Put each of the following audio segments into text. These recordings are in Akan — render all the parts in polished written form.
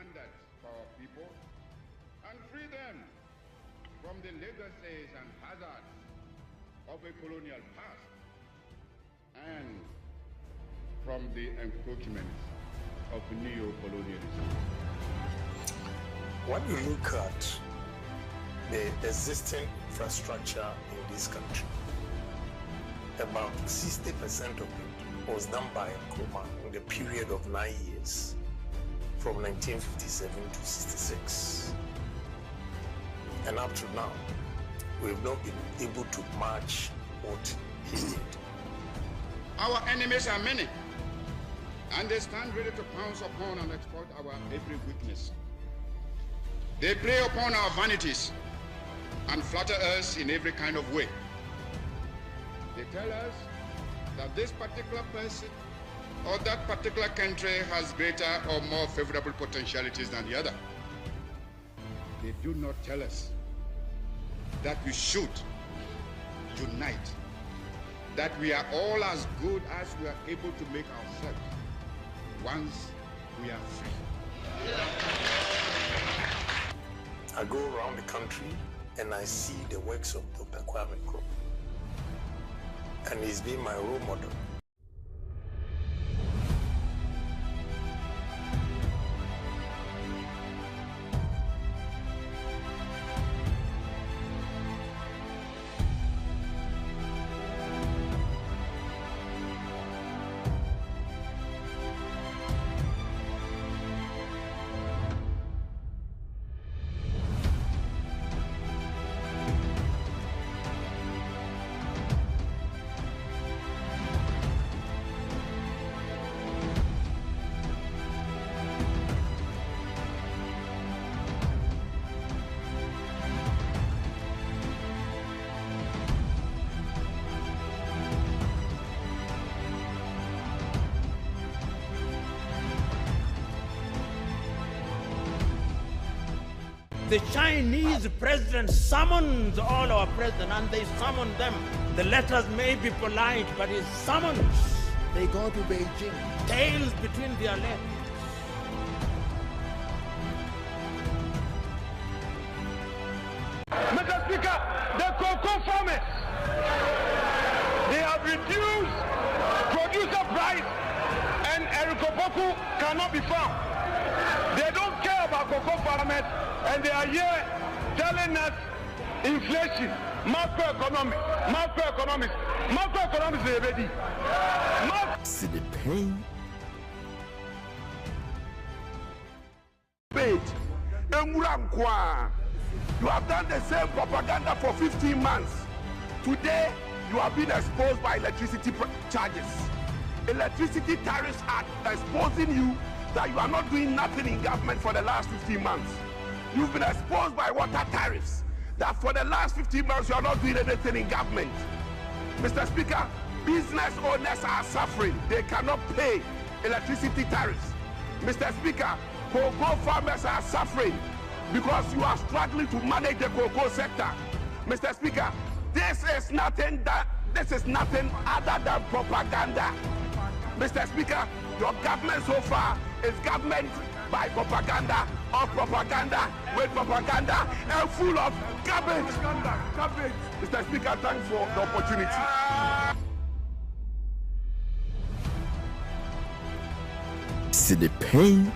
standards for our people and free them from the legacies and hazards of a colonial past and from the encroachments of neo-colonialism. When you look at the existing infrastructure in this country, about 60% of it was done by Nkrumah in the period of 9 years, from 1957 to 66. And up to now, we've not been able to match what he did. Our enemies are many, and they stand ready to pounce upon and exploit our every weakness. They prey upon our vanities and flatter us in every kind of way. They tell us that this particular person or that particular country has greater or more favorable potentialities than the other. They do not tell us that we should unite, that we are all as good as we are able to make ourselves once we are free. I go around the country and I see the works of Dr. Kwame Nkrumah, and he's been my role model. The Chinese president summons all our presidents, and they summon them. The letters may be polite, but it's summons. They go to Beijing, tails between their legs. Mr. Speaker, the cocoa farmers, they have reduced producer price, and Erikoboku cannot be found. They don't care about cocoa farmers, and they are here telling us inflation, macroeconomics is ready. See the pain. You have done the same propaganda for 15 months. Today, you have been exposed by electricity charges. Electricity Tariffs Act exposing you that you are not doing nothing in government for the last 15 months. You've been exposed by water tariffs, that for the last 15 months you are not doing anything in government. Mr. Speaker, business owners are suffering. They cannot pay electricity tariffs. Mr. Speaker, cocoa farmers are suffering because you are struggling to manage the cocoa sector. Mr. Speaker, this is nothing other than propaganda. Mr. Speaker, your government so far is government by propaganda, of propaganda, with propaganda, and full of garbage. Mr. Speaker, thanks for the opportunity. See the pain.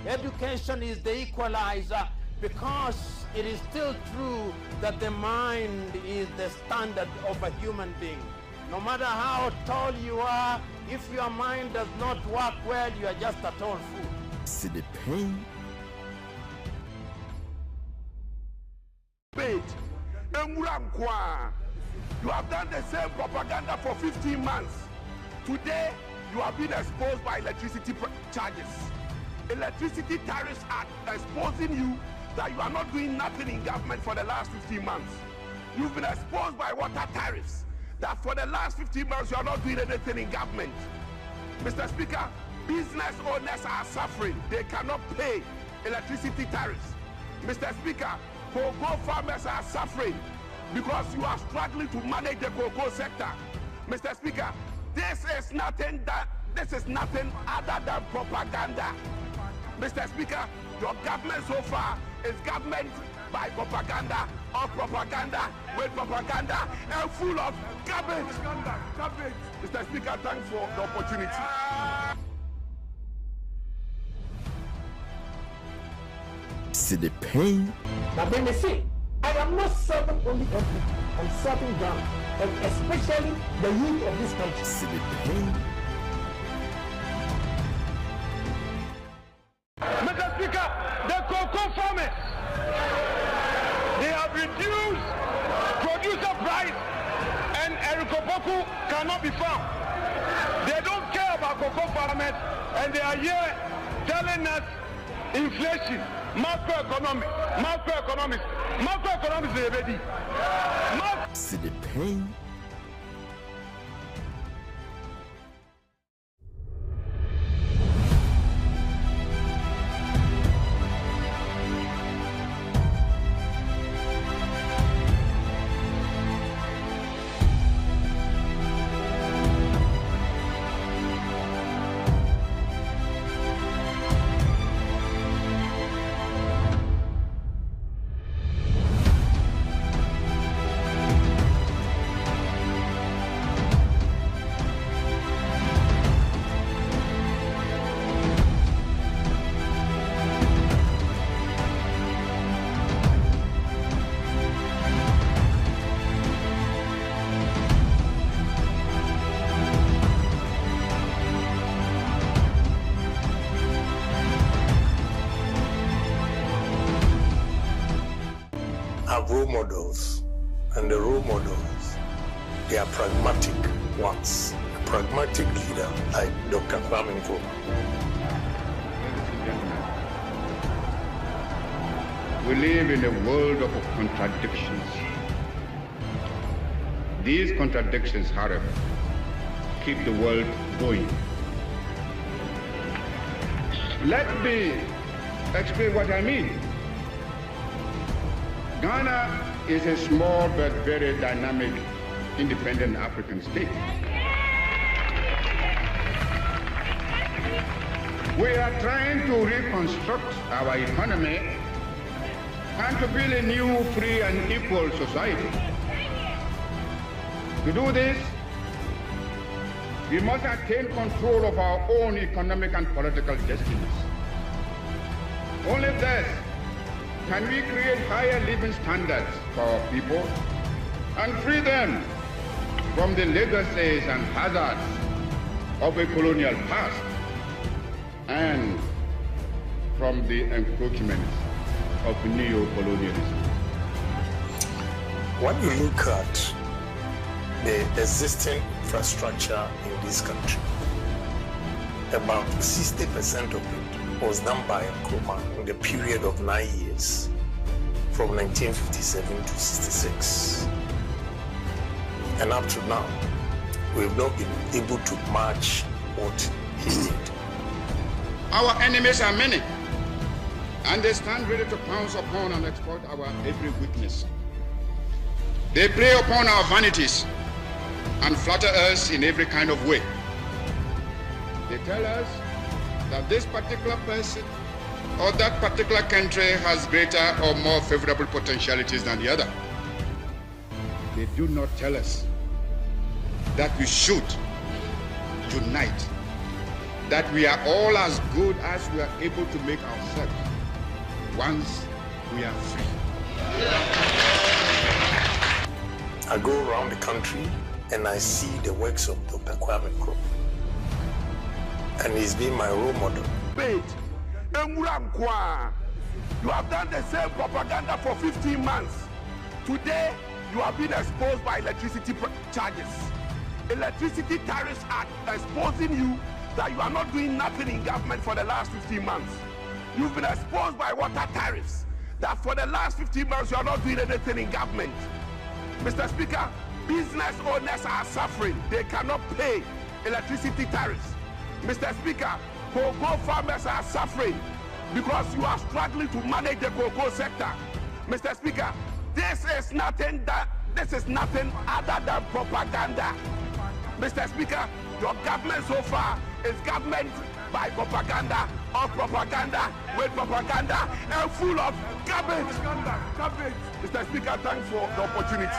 Education is the equalizer, because it is still true that the mind is the standard of a human being. No matter how tall you are, if your mind does not work well, you are just a tall fool. See the pain. You have done the same propaganda for 15 months. Today, you have been exposed by electricity charges. Electricity Tariffs Act exposing you that you are not doing nothing in government for the last 15 months. You've been exposed by water tariffs that for the last 15 months you are not doing anything in government. Mr. Speaker, business owners are suffering. They cannot pay electricity tariffs. Mr. Speaker, cocoa farmers are suffering because you are struggling to manage the cocoa sector. Mr. Speaker, this is nothing other than propaganda. Mr. Speaker, your government so far is government by propaganda, or propaganda with propaganda, and full of garbage. Mr. Speaker, thanks for the opportunity. See the pain. Now when they say, I am not serving only country, I'm serving Ghana, and especially the youth of this country. See the pain. Mr. Speaker, the cocoa farmers, they have reduced producer price, and Erikoboku cannot be found. They don't care about cocoa farmers, and they are here telling us inflation, macroeconomics is ready. See the pain. Have role models, and the role models, they are pragmatic ones. A pragmatic leader like Dr. Kwame Nkrumah. We live in a world of contradictions. These contradictions, however, keep the world going. Let me explain what I mean. Ghana is a small but very dynamic, independent African state. We are trying to reconstruct our economy and to build a new, free and equal society. To do this, we must attain control of our own economic and political destinies. Only thus can we create higher living standards for our people and free them from the legacies and hazards of a colonial past and from the encroachments of neo-colonialism. When you look at the existing infrastructure in this country, about 60% of it was done by Nkrumah in the period of 9 years, from 1957 to 66. And up to now, we have not been able to match what he did. Our enemies are many, and they stand ready to pounce upon and exploit our every weakness. They prey upon our vanities and flatter us in every kind of way. They tell us that this particular person or that particular country has greater or more favorable potentialities than the other. They do not tell us that we should unite, that we are all as good as we are able to make ourselves once we are free. I go around the country and I see the works of Dr. Kwame Nkrumah, and he's been my role model. Wait, you have done the same propaganda for 15 months. Today, you have been exposed by electricity charges. Electricity Tariffs Act exposing you that you are not doing nothing in government for the last 15 months. You've been exposed by water tariffs that for the last 15 months you are not doing anything in government. Mr. Speaker, business owners are suffering. They cannot pay electricity tariffs. Mr. Speaker, cocoa farmers are suffering because you are struggling to manage the cocoa sector. Mr. Speaker, this is nothing other than propaganda. Mr. Speaker, your government so far is government by propaganda, or propaganda with propaganda, and full of garbage. Mr. Speaker, thanks for the opportunity.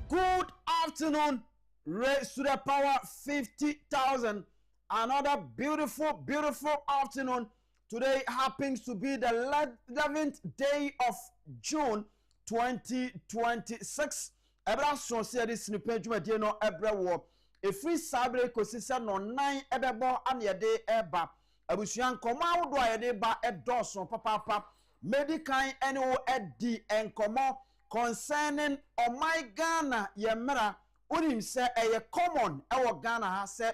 Good afternoon. Raise to the power 50,000. Another beautiful afternoon. Today happens to be the 11th day of June 2026. Ebra so say this snippet you know ebra wo. A free sabre kosisa no 9 ebebo an ye de eba. Abusuan koma wo do ayede ba edoso papa. Medical eno edi enkomo concerning my Ghana yemra unim se eye common ewo Ghana ha se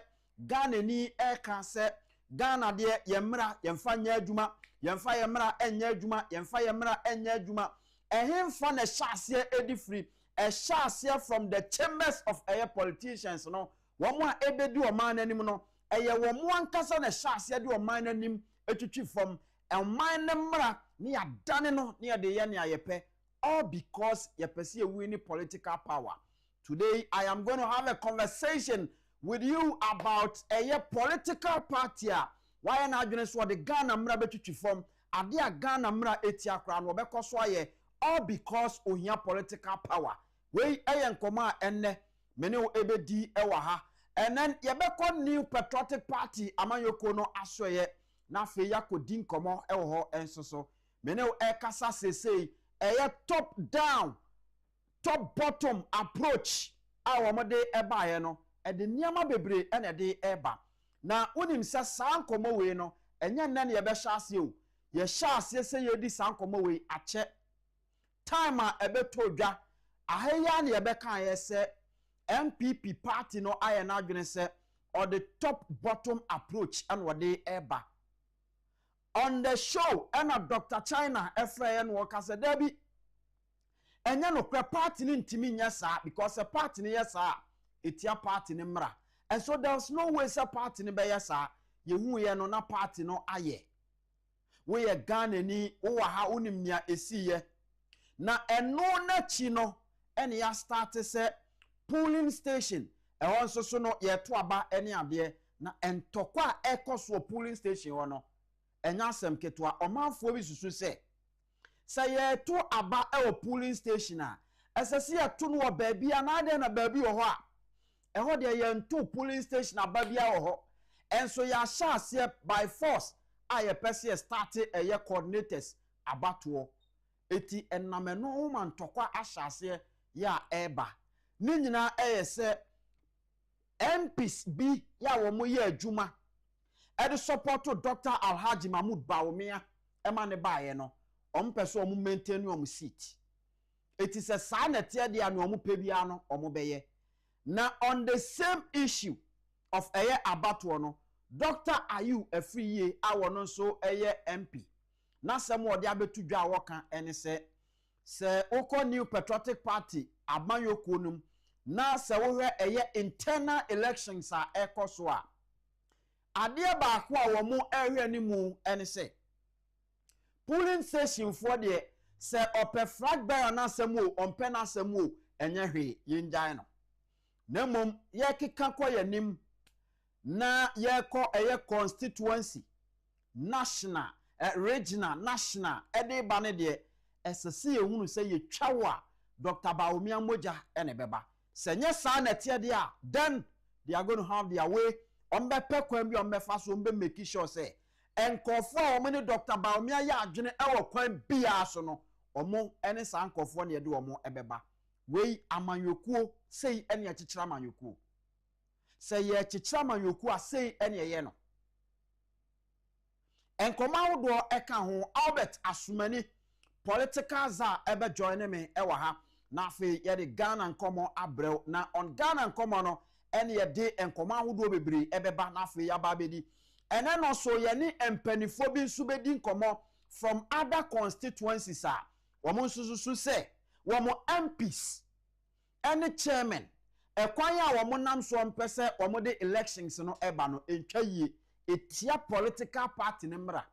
Ghana ni eka se Ghana de yemra yemfa nya adwuma yemfa yemra enya adwuma yemfa yemra enya adwuma ehemfa na hyase edi free a hyase from the chambers of eye politicians no wo mo a ebedi o man anim no eye wo mo ankasa na hyase de o man anim etwitwi from e man ne mra ne adane no ne de ye ne ayepe. All because you perceive winning political power. Today, I am going to have a conversation with you about a political party. Why not just what the Ghana mra betuchi from? Adia Ghana mra etia kran wobeko swaye. All because we have political power. We ayen koma enne mene o ebedi ewa ha. And then yebeko new patriotic party amayoko no asweye na fe yako din komo ewo ho ensoso. Mene o ekasa sesei a top down, top bottom approach. Our mode eba no, e de niama bebre ene de eba. Na unim se san komo we no, enye nne ye be hyase o. Ye hyase se ye di san komo we ache. Time a ebe to dwa. Aheya na ye be kan ye se MPP party no aye na adwene se or the top bottom approach and what de eba. On the show, and Dr. China Ephraim Walker said, Debbie, enya no kra party ni ntimi nya saa because a party ni yesa etia party ni mra and so there's no way say party ni be yesa yehu ye no na party no aye we ye Ghana ni wo ha unim nia esiye na eno na chi no ene ya start say polling station ehon so no ye to aba ene ade na entokwa ekoso polling station ho no enya asem ketwa omanfo bi susu say ye to aba polling station a esese ye to no baabi anade na baabi wo ho a eho de ye nto polling station aba bia wo ho enso ya sha by force aye pese start eye coordinators abato eti enameno man tokwa ashase ya eba ni nyina eye se MPs bi ya wo mo ye adwuma e de support Dr. Alhaji Mahmoud Bawumia ema ne baaye no ompeso omu maintain omu seat eti se sa na tie dia no omu pebia no omu beye na on the same issue of eye abato no Dr. Ayu Afriye awono so eye MP na sem wo de abetu dwa woka ene se oko New Patriotic Party amanyoku num na se wo hwe eye internal elections a ekoso a ade ba ko a wo mu ehwe ni mu ene se polling station for de se opefrag bear na sem o ompe na sem o enye hwe yinjan no nemom ye keka ko yanim na yeko eye constituency national regional national ede ba ne de esese ehunu se ye twawa Dr. Bawumia moja ene beba se nye sa na tie de a then they are going to have their way on be pekwan bi on be fa so on be make sure say enkofo a omene Dr. Bawumia ya adwene ewo kwan bia so no omo ene sa enkofo ne de omo ebeba wei amanyokuo sei ene achichira amanyokuo say ye chichira manyoku asei ene ye no enkoma wodo eka ho Albert Asumani political za ebe join me ewa ha na afi ye de Ghana nkomo abrel na on Ghana nkomo no ene ye de enkoma wodo bebre ebeba na afi ya ba bedi ene no so ye ni empanifo bi nsu bedi nkomo from other constituencies a wo mo nsusu se wo mo MPs ene chairman ekwan ya wo monam so mpese wo mo de elections no eba no entwa yie etia political party ne mra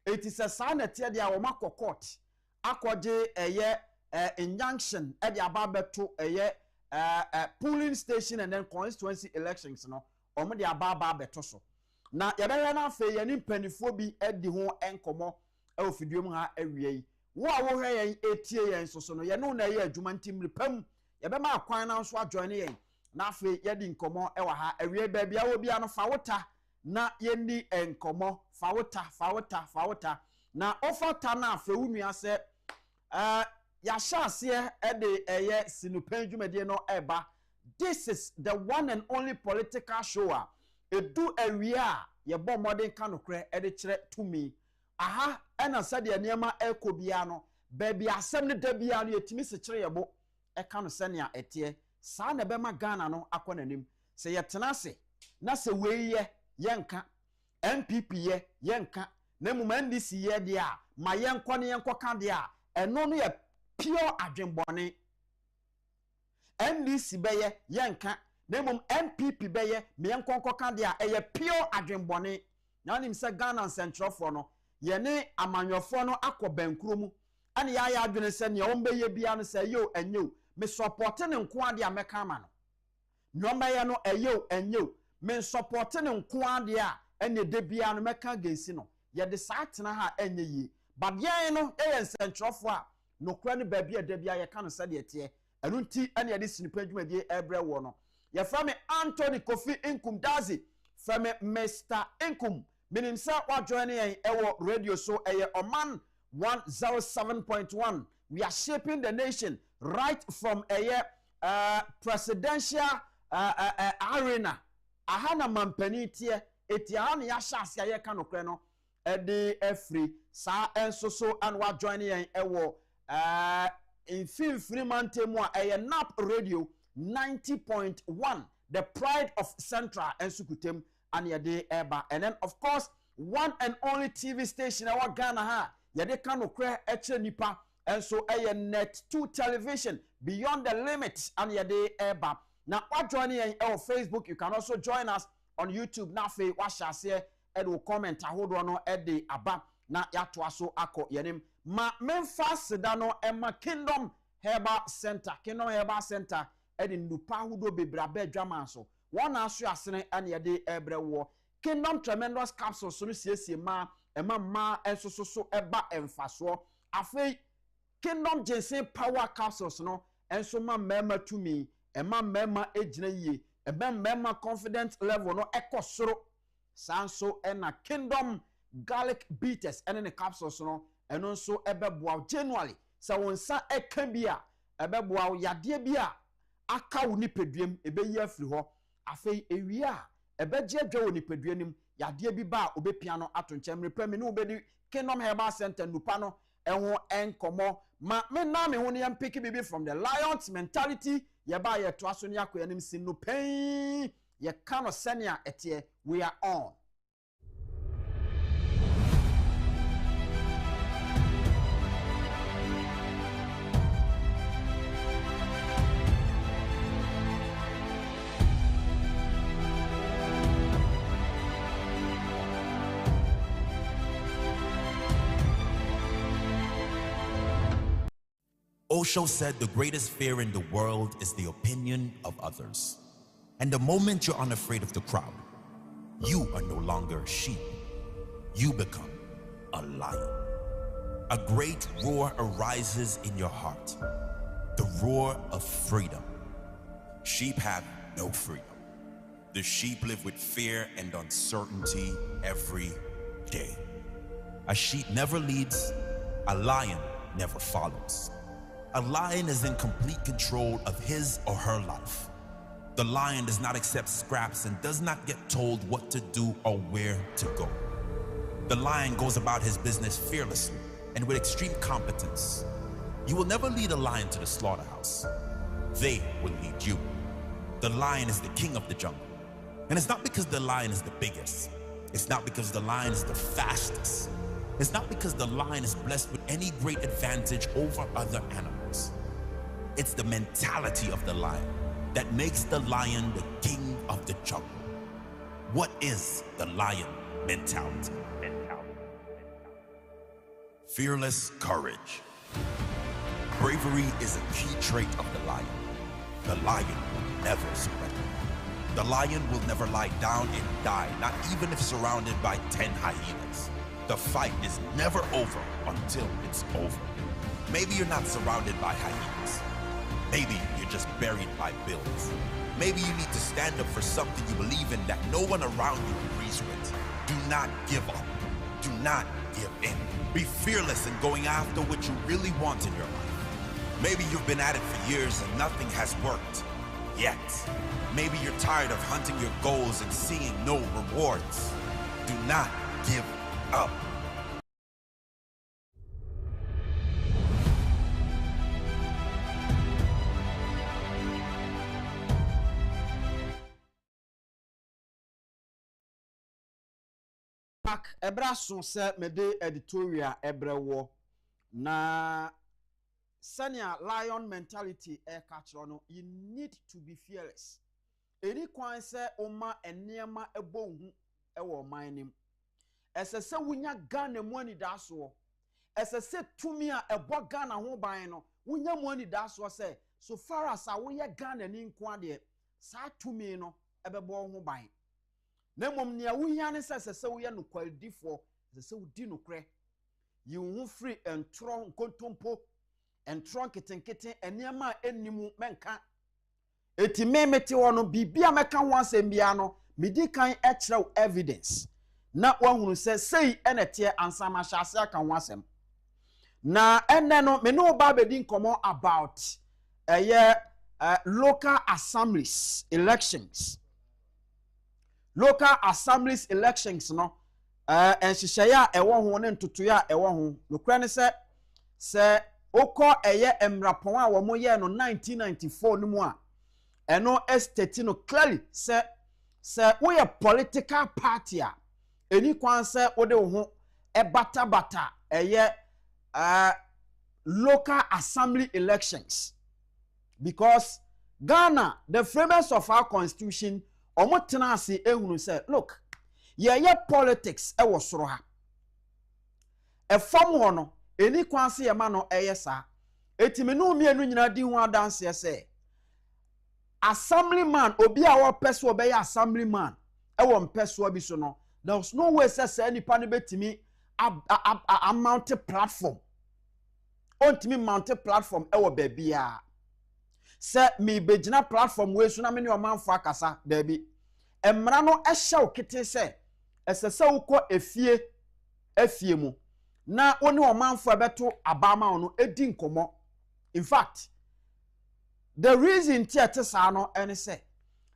etise sa na tie de a wo makọ court akoje eye injunction e de aba beto eye polling station and then constituency elections no wo mo de aba beto so na ye behwe na afa ye ni mpanifo bi edi ho enkomo e ofiduom ha awie wo a wo hwe yen etie yen so no ye no na ye adwuma ntimri pam yebe ma akwan na nso ajoin yen na afi yedi nkomo ewa ha awie ba bia wo bia no fa wota na yendi enkomo fa wota na ofata na afi unua se ya shase ede eye sinupan dwumade no eba this is the one and only political show edu awie a ye bom modern kanokre ede kire tumi aha ena sade niema ekobia no ba bia asem ne da bia no yetimi se kire yebo eka no senia etie sa na be ma Ghana no akonanim se yetena se na se weiye yenka MPP ye yenka na mu NDC ye de a ma yenko ne yenko ka de a eno no ye pure adwenbone NDC be ye yenka na mu MPP be ye me yenko ka de a eye pure adwenbone na nim se Ghana Central for no ye ne amanyofo no akobankuro mu ane ya adwene se ne ombe ye bia no se yo enyo me support ne nko ade a meka ma no nyoma ye no eyo enyo me support ne nko ade a ene de bia no meka gensi no ye de saatena ha enye yi but ye no ye nsentrofo a nokra ne ba bia de bia ye ka no se de tie enu nti ene ye de sinipa dwumadie ebre wo no ye fra me Anthony Kofi Inkum Dazi fra me Mr Inkum minimsa wa join yen ewo radio so eye Oman 107.1 we are shaping the nation right from a presidential arena ahana mampani tie etiana ya shase aye kanokre no ede afri sa enso so and wa join yen ewo in Fremantle mu a NAP radio 90.1 the pride of Central ensukutem and yede eba and then of course one and only TV station our Ghana ha yede kanokre eche nipa and so net 2 television beyond the limit and your day eba. Now what joining on Facebook, you can also join us on YouTube. Now fe what shall say and will comment hold on at the aba na yatwaso ako yenim ma memphas dano emma Kingdom Herbal Center edi nupa hudo bebrabe dwama so one aso asene ane yede ebrewo Kingdom Tremendous Capsules so siesie ma ma enso eba emfaso afei Kingdom Ginseng Power Capsules no enso ma mema tumi ema mema ejina yie ema mema confidence level no ekosoro sanso ena Kingdom Garlic Bitters ene ne capsules no eno nso ebeboa January sa wonsa eka bia ebeboa yade bia aka wo nipaduam ebeyi afiri ho afei ewia ebeje adwa wo nipaduanim yade bi ba obepia no atonkyem repemi no obedi Kingdom Herbal Center nupa no enho enkomo ma me na me ho ne yam pick bibi from the Lions mentality ye ba ye to aso ne akoyanim sin no pain ye kano senia etie we are on. Osho said the greatest fear in the world is the opinion of others. And the moment you're unafraid of the crowd, you are no longer a sheep. You become a lion. A great roar arises in your heart, the roar of freedom. Sheep have no freedom. The sheep live with fear and uncertainty every day. A sheep never leads, a lion never follows. A lion is in complete control of his or her life. The lion does not accept scraps and does not get told what to do or where to go. The lion goes about his business fearlessly and with extreme competence. You will never lead a lion to the slaughterhouse. They will lead you. The lion is the king of the jungle. And it's not because the lion is the biggest. It's not because the lion is the fastest. It's not because the lion is blessed with any great advantage over other animals. It's the mentality of the lion that makes the lion the king of the jungle. What is the lion mentality? Fearless courage. Bravery is a key trait of the lion. The lion will never surrender. The lion will never lie down and die, not even if surrounded by 10 hyenas. The fight is never over until it's over. Maybe you're not surrounded by hyenas. Maybe you're just buried by bills. Maybe you need to stand up for something you believe in that no one around you agrees with. Do not give up. Do not give in. Be fearless in going after what you really want in your life. Maybe you've been at it for years and nothing has worked yet. Maybe you're tired of hunting your goals and seeing no rewards. Do not give up. Ebraso se mede editorial ebrewo na senior lion mentality catch no you need to be fearless. Any kwan se oma enema ebohu ewo manim esese wunya Ghana mu ani daso esese tumi a ebo Ghana ho ban no wunya mu ani daso se so far as a wo ye Ghana ni nko ade sa tumi no ebebo ho ban na mom ne wunya ne sese wo ye no kwaldifo sese wo di no kre yi wo free entro nkontompo entro ketenkete enema enimu menka eti memete wono bibia meka ho asem bia no medi kan ekrew evidence na wahunu se sei enetie ansama hyase aka ho asem na enne no me no ba bedi nkomo about local assemblies elections no enhyehyaya ewo ho ne ntotoya ewo ho nokra ne se okọ emrapon a wo mo ye no 1994 no mu a eno estate no clearly se we a political party a eni kwan se wo de wo ho bata local assembly elections. Because Ghana, the framers of our constitution, omotenasi ehunu say, look, ye politics e wo soro ha. E form hono, eni kwanse ye ma no eye sa. Etime no mienu nyina di ho adanse say, assemblyman obi a wo peso be ya assemblyman e wo mpeso bi so no. There's no way say nipa no betimi a mount platform. Ontimi mount platform e wo ba bia. Se me begina platform we so na me ne o manfo akasa da bi. Emra no ehye o kete se esese ukọ efie mu na oni o manfo ebeto abama no edi nkomo. In fact, the reason tiete sa no ene se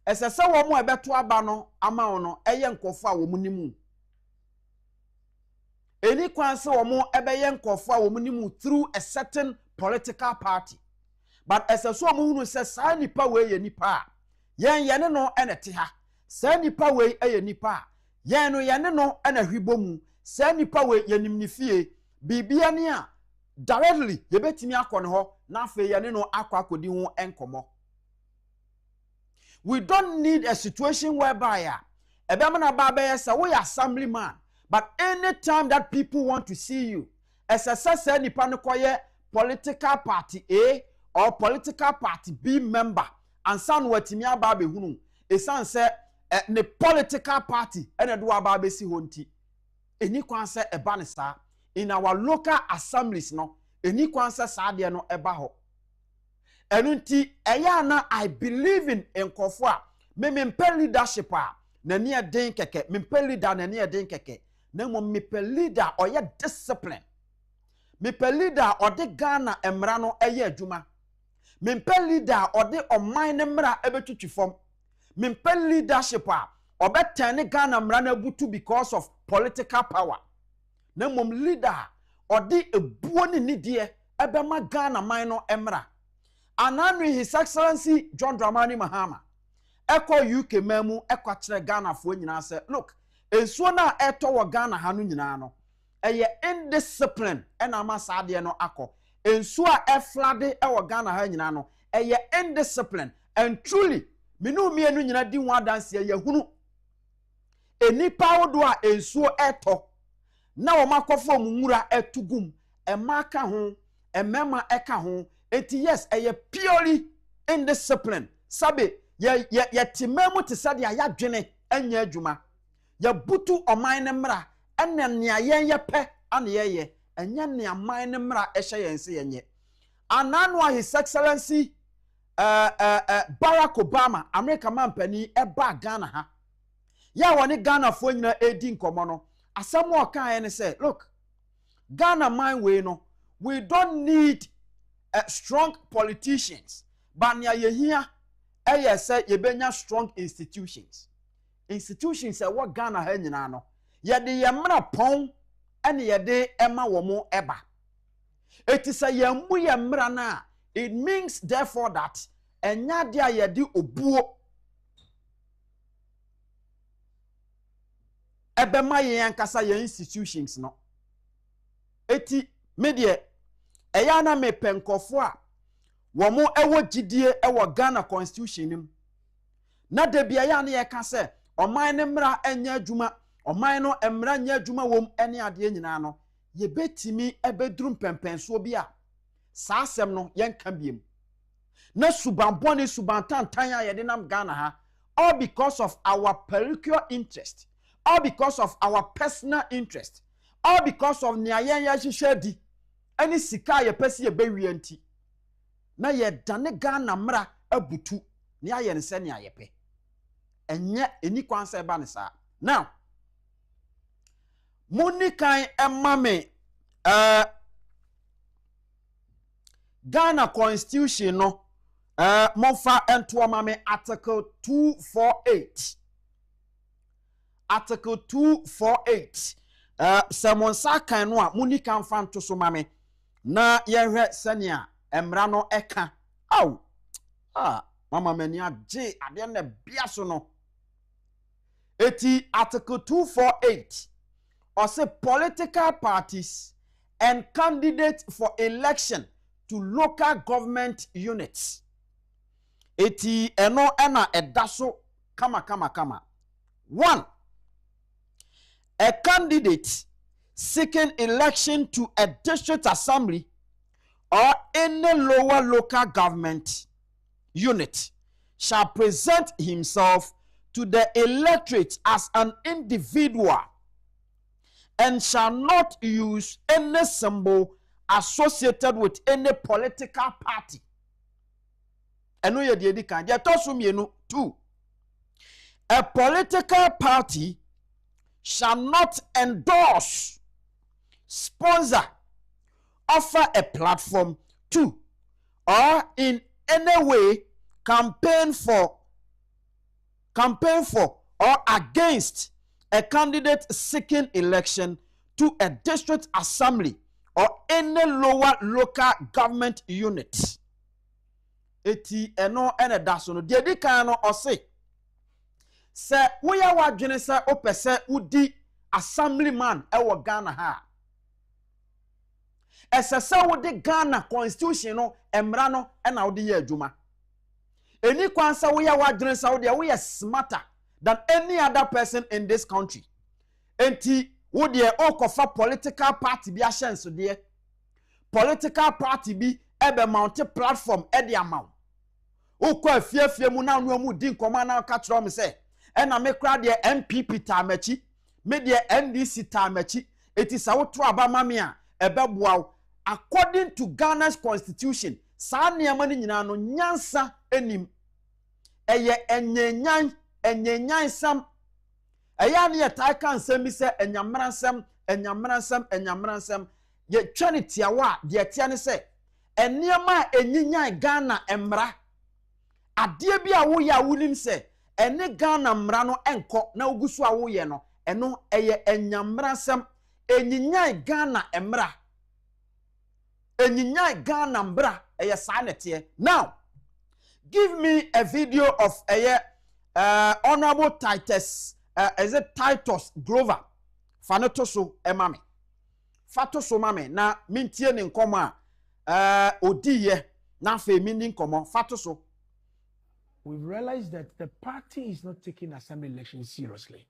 esese wo mo ebeto aba no ama no eye nkofo a wo munimu. Eni kwanse wo mo ebeye nkofo a wo munimu through a certain political party. But esese wo mo hunu se sa nipa we ye nipa yen no ene te ha. Sa nipa we eye nipa yen no ene hwibomu. Sa nipa we yenim ni fie bibia ne a directly ye betimi akọ ne ho na afa yen no akodi ho enkomo. We don't need a situation whereby ebemana baba yesa we assemblyman, but anytime that people want to see you as a say nipa no koye political party A or political party B member and san watimi aba be hunu esan say ne political party ene do aba be si honti eni kwan say eba ne sa in our local assemblies no eni kwan say sa de no eba ho. Enunti eyana I believe in enkofo a me mpe leadership a na ne eden keke me mpe leader na ne eden keke na mo me pe leader oye discipline me pe leader ode Ghana emra no eye adwuma me mpe leader ode oman ne mra ebetwitwi fom me mpe leadership a obetene Ghana mra na butu because of political power na mom leader ode ebuo ne nidie ebema Ghana man no emra. Ananri His Excellency John Dramani Mahama eko UK memu eko kire Ghana fo nyina se look ensuo na eto wo Ghana ha no nyina no eye indiscipline ena ma saade no akọ ensuo a eflade e wo Ghana ha nyina no eye indiscipline and truly minu mienu nyina di ho adanse ye hunu enipa wodo a ensuo eto na wo makofo mumura etugum emaka ho emema eka ho. Yes, a purely indiscipline. Sabe, ye timemu te sadi ya dwene enye adwuma. Ya butu omane mra enne nea ye pe ane ye enye nea mane mra ehye yense yenye. Ananwa His Excellency Barack Obama, America man pani eba Ghana ha. Ya woni Ghana fo nyina edi nkomo no. Asamo oka ene say, look, Ghana man we no, we don't need strong politicians, but nya ye here say ye benya strong institutions. Institutions say what Ghana ha nyina no ye de ye mra pon ene ye de ema wo mo eba. It is a ye mu ye mra na, it means therefore that enya de ye de obuo ebema ye ankasa ye institutions no. Eti media eyana me penkofo a wo mo ewo gidie ewo Ghana constitution nim na de bia ya na ye ka se oman ne mra enya adwuma oman no emra nya adwuma wom ene ade nyina no ye betimi ebedrum pempenso bi a sa asem no ye nka biem na subambone subantantan a ye de nam Ghana ha all because of our parochial interest, all because of our personal interest, all because of nya yen ya hwehwadi ani sika ye pese ye bewie anti na ye dane Ghana mra abutu ne aye ne se ne ayepe enye eni kwanse eba ne sa. Now monikan emame Ghana constitution no monfa ento mame article 248 article 248 Samon Sakan no a monikan fan to so mame na yehwe senia emra no eka aw mama mani age ade na bia so no eti article 248 or say political parties and candidate for election to local government units. Eti eno ena edaso kama. 1. A candidate seeking election to a district assembly or any lower local government unit shall present himself to the electorate as an individual and shall not use any symbol associated with any political party. Eno ye die di kan. Je to so mienu 2. A political party shall not endorse, sponsor, offer a platform to, or in any way campaign for or against a candidate seeking election to a district assembly or any lower local government unit. Eti eno ene daso no de di kan no ose se wo ya wadwene se opese udi assemblyman ewo Ghana ha ese se wo de Ghana constitution no emra no na wo de ye adwuma eni kwan se wo ya wadwene se wo de wo ye smarter than any other person in this country. Enti wo de okofa political party bi ahyenso de political party bi ebe mount platform e de amount ukwa afiafie mu na anu mu di nkoma na ka tro me se ena me kra de MPP tamachi me de NDC tamachi eti sa wo to aba mame a ebeboa according to Ghana's constitution sa niam ni nyina no nyansa enim eye enyenyan sam eya ne yetai kan sam bi se enyamransam ye twani tiawa de tia ne se eniama enyinyan Ghana emra ade bia wo ya wunim se ene Ghana mra no enko na ogusu a wo ye no eno eye enyamransam enyinyan Ghana emra enyinyan Ghana mbra eye sanete. Now give me a video of honorable Titus is it Titus Glover fanotoso emame fatoso mame na mintie ne nkoma odiye na fe mini nkomo fatoso. We've realized that the party is not taking assembly elections seriously.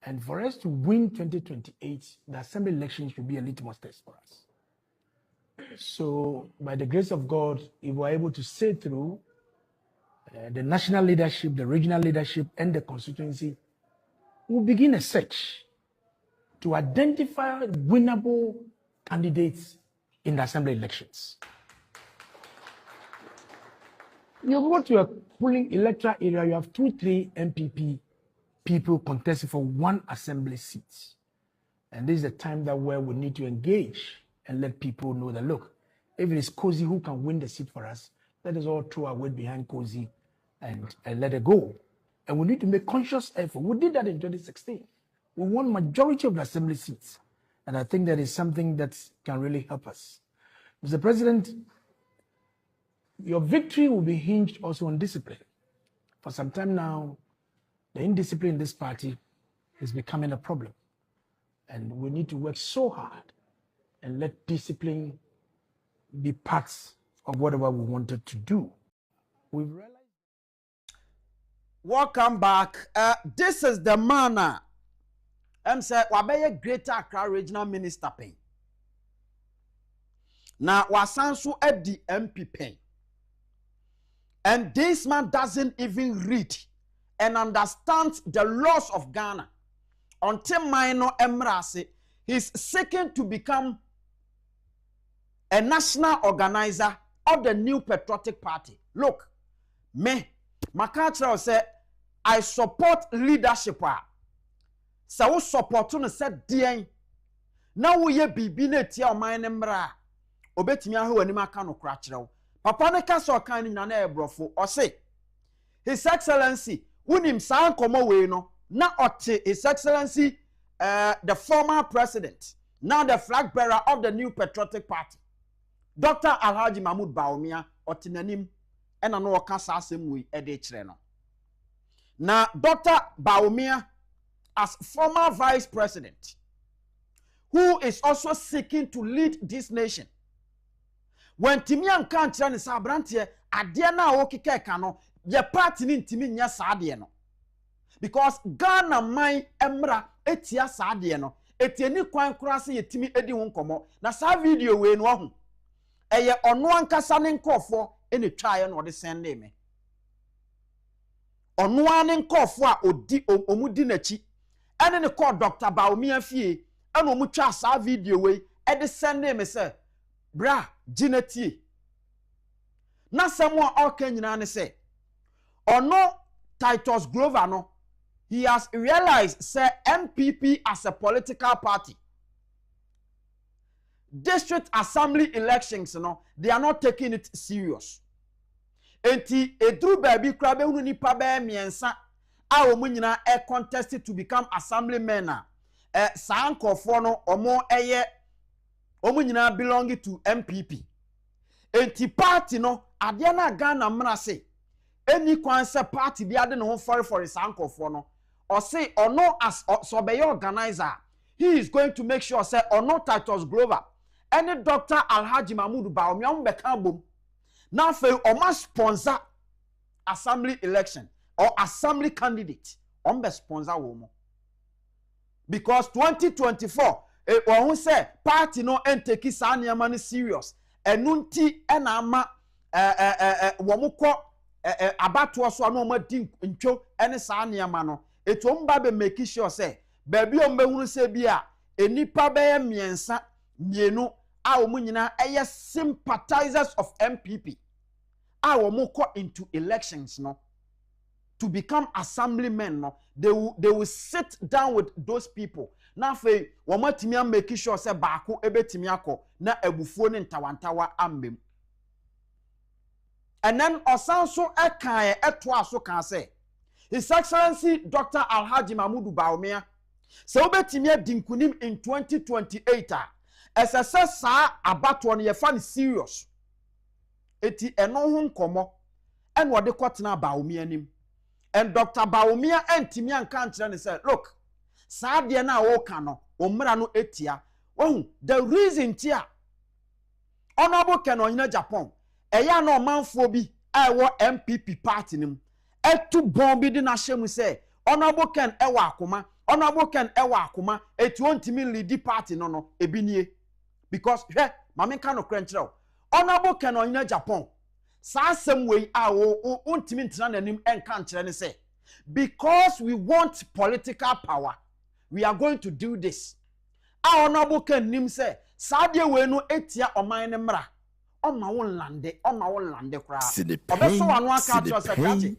And for us to win 2028, the assembly elections should be a litmus test for us. So, by the grace of God, if we're able to see through the national leadership, the regional leadership, and the constituency, we'll begin a search to identify winnable candidates in the assembly elections. You go to a polling electoral area, you have 2-3 MPP people contesting for one assembly seat. And this is the time that where we need to engage and let people know that, look, if it is Cozy who can win the seat for us, let us all throw our weight behind Cozy and let it go. And we need to make conscious effort. We did that in 2016. We won majority of the assembly seats. And I think that is something that can really help us. Mr. President, your victory will be hinged also on discipline. For some time now, the indiscipline in this party is becoming a problem. And we need to work so hard and let discipline be part of whatever we wanted to do. We've realized. Welcome back. This is the man. I'm saying, Wabeye Greater Accra Regional Minister Pein. Now, Wasansu at the MP Pein. And this man doesn't even read and understand the laws of Ghana. Until Minor Emrase, he's seeking to become a national organizer of the new patriotic party. Look, me, Makatra said, I support leadership. So we support to said DN. Now we ye bibi ne tia o man emra. Obetimi aho ani maka no kra kire. Papa ne ka so kan ni na na ebrofo. O say His Excellency unim san komo we no na ote His Excellency the former president, now the flag bearer of the new patriotic party, Dr. Alhaji Mahmoud Bawumia otinanim ena no oka sa asem we e de kire no. Na Dr. Bawumia as former vice president who is also seeking to lead this nation. When Timian can't run his abrantia, Adiana Okikeka no, ye party in Timinia Sadiano. Because Ghana my emra etia Sadiano, etieni kwan krasi ye Timi Edi Wonkomo, na sa video we no. Eye ono ankasa ne nkofo ene twae no de sende me. Ono ane nkofo a odi omudi nachi. Ene ne call Dr. Baumia fie, ene omu twa sa video we e de sende me say, bra, Gineti. Na semwa oka nyina ne say, ono Titus Glover no, he has realized say MPP as a political party. District assembly elections, they are not taking it serious. Enti edru baby krabe hunu nipa be miensa a omu nyina e contested to become assemblymen na sankofo no omo eye omu nyina belonging to MPP. Enti party no ade na Ghana mra se eni kwan se party bi ade no for sankofo no or say or no as so be organizer, he is going to make sure say or no Titus Glover any Dr. Alhaji Mahmoud Baumia mbeka bom na fe o ma sponsor assembly election or assembly candidate on be sponsor wo mo because 2024 who say party no enteki sa niam no serious enunti ena ama wo mo kɔ abato so no ma di ntwo ene sa niam no eto mba be make sure say baby o mbehunu se bia enipa be miensa mienu a omu nyina eye sympathizers of MPP a omu ko into elections no to become assemblymen no they will sit down with those people na fe womo timi am make sure say baako ebetimi akọ na abufuo ne ntawantawa ambem and then osanso ekan eto aso kan say His Excellency Dr. Alhaji Mahmoud Baumia se obetimi adinkunim in 2028 SSS sa abato no ye fa serious eti eno ho nkomo en wode kwotena Baumia nim and Dr. Baumia entimi anka ankyere ne say look sa de na wo ka no omra no etia ohun the reason tia honorable Kencity Agyapong eya na omanfo bi a wo MPP party nim etu bombi di na hyemu say honorable Ken ewa akoma honorable Ken ewa akoma eti ontimi lead party no ebinie because mama kan no krenkyerɛ honorable Kencity Agyapong sa asem we a wo ontimi ntina nanim enka nkyerɛ ne say because we want political power we are going to do this honorable Ken nim say sa de we no etia oman ne mra oma won lande kra obeso wanu aka cho se kati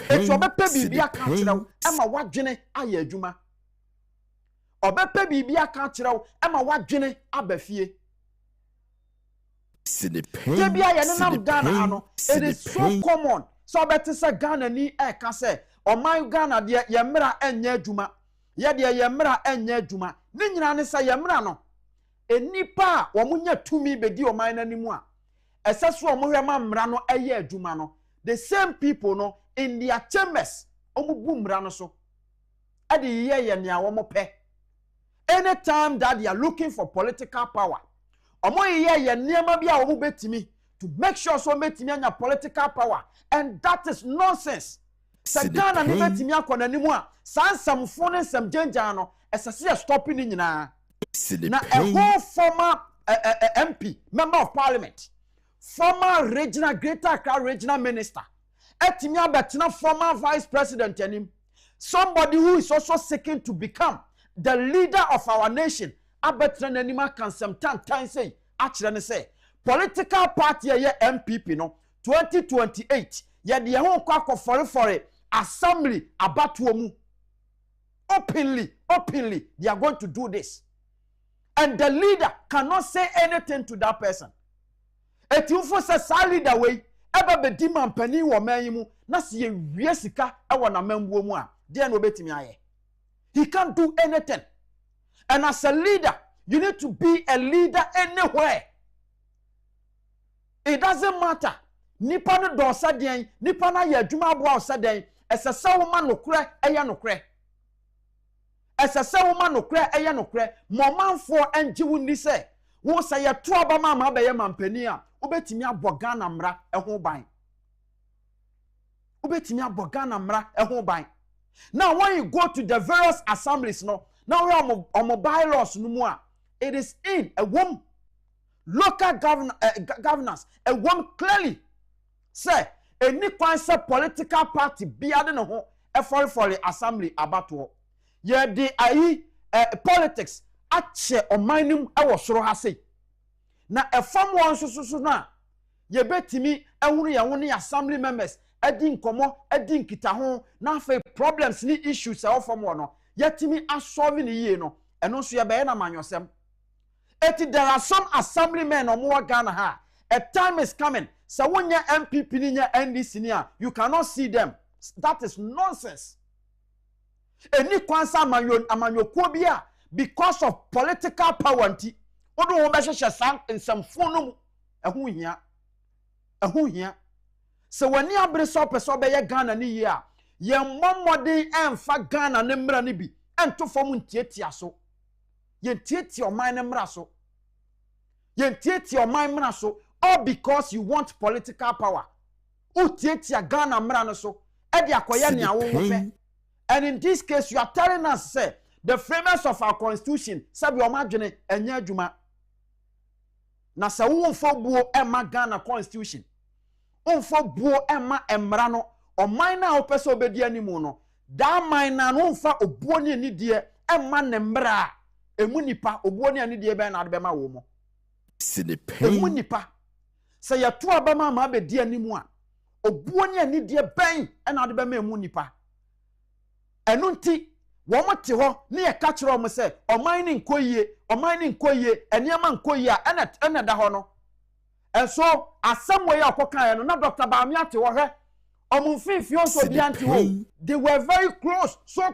eto obepe bibia ka kyerɛw ema wadwene aye adwuma obepe bibia ka kyerɛw ema wadwene abafie Tebia ye nenam Ghana no it is so common so obete se Ghana ni e ka se oman Ghana de ye mra enya adwuma ye de ye mra enya adwuma ni nyina ne se ye mra no enipa wo munya tumi bedi oman nanimu a eseso omohwema mra no eye adwuma no the same people no in their chambers omubu mra no so ade ye nea wo mo pe anytime that they are looking for political power omo ye niema bia wo betimi to make sure so betimi anya political power and that is nonsense Sagana ni betimi akona nimu a sansamfo ne nsam genjan no esese stopping ni nyina na a whole former MP member of parliament former regional Greater Accra regional minister etimi abetena former vice president anim somebody who is also seeking to become the leader of our nation abetena anima can sometime say akire ne say political party ye MPP no 2028 ye de ho kwakọ for assembly abatuo mu openly they are going to do this and the leader cannot say anything to that person etiufo se sa leader we eba bedi mampani wo manyimu na se ye wie sika e wo na mambuo mu a de na obetimi aye he can't do anything and as a leader you need to be a leader anywhere it doesn't matter nipa no do saden nipa na ye adwuma abo o saden esese wo ma nokre eya nokre Esese wo ma nokre eye nokre momanfo enji wo ni se wo say ye to abama ma be ye mampani a obetimi aboga na mra eho ban obetimi aboga na mra eho ban. Now when you go to the various assemblies no now we are bylaws no mu a it is in a woman local governance a woman clearly say any kwanse political party biade no ho e for the assembly abato ye di ayi politics ache omanum e wo soro ha sei na e fam won so na ye betimi ehunu ye woni assembly members edi nkomo edi nkita ho na fa problems ni issues e wo fam wo no yetimi asolve ni yie no eno so ye be na manyosem eti there are some assemblymen omo Ghana ha a time is coming so wonya MPP ni nya NDC ni a you cannot see them. That is nonsense. Eni kwansa amanyokuo bi a because of political power nti odo wo be hwehwe san nsamfo no ehu hia se wani abre so peso be ye Ghana ni ye a ye mmomode emfa Ghana ne mra ne bi ento fom ntietia so ye ntietia oman ne mra so ye ntietia oman mra so all because you want political power utietia Ghana mra no so e dia koye ne awo fe. And in this case you are telling us say the framers of our constitution sabi omadwene enya adwuma na sa wo fo buo ema Ghana constitution onfo buo ema emra no oman na opese obedi animu no da man na no mfa obuo ne ni de ema ne mra emu nipa obuo ne ani de be na de ma wo mo emu nipa se ya to abama ma be di animu a obuo ne ani de ben na de be ma emu nipa enu nti wo mote ho ne ye ka kire o mo se oman ni nkoyie eniama nkoyie a ena da ho no enso asamwe ya okokan no na Dr. Bami ate wo hwe omumfifi onso bi anti ho they were very close, so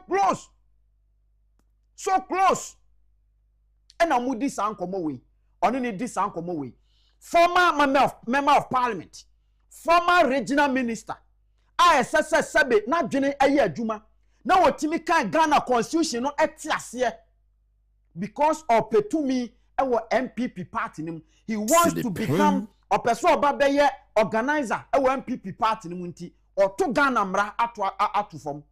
close ena mudi sankomo we oni ni di sankomo we former member of parliament, former regional minister ISS sabe na dwene aye adwuma na wotimi kan Ghana constitution no etiase because of petumi ewo MPP party nim he wants to become a person obabeye organizer ewo MPP party nim nti oto Ghana mra atu fom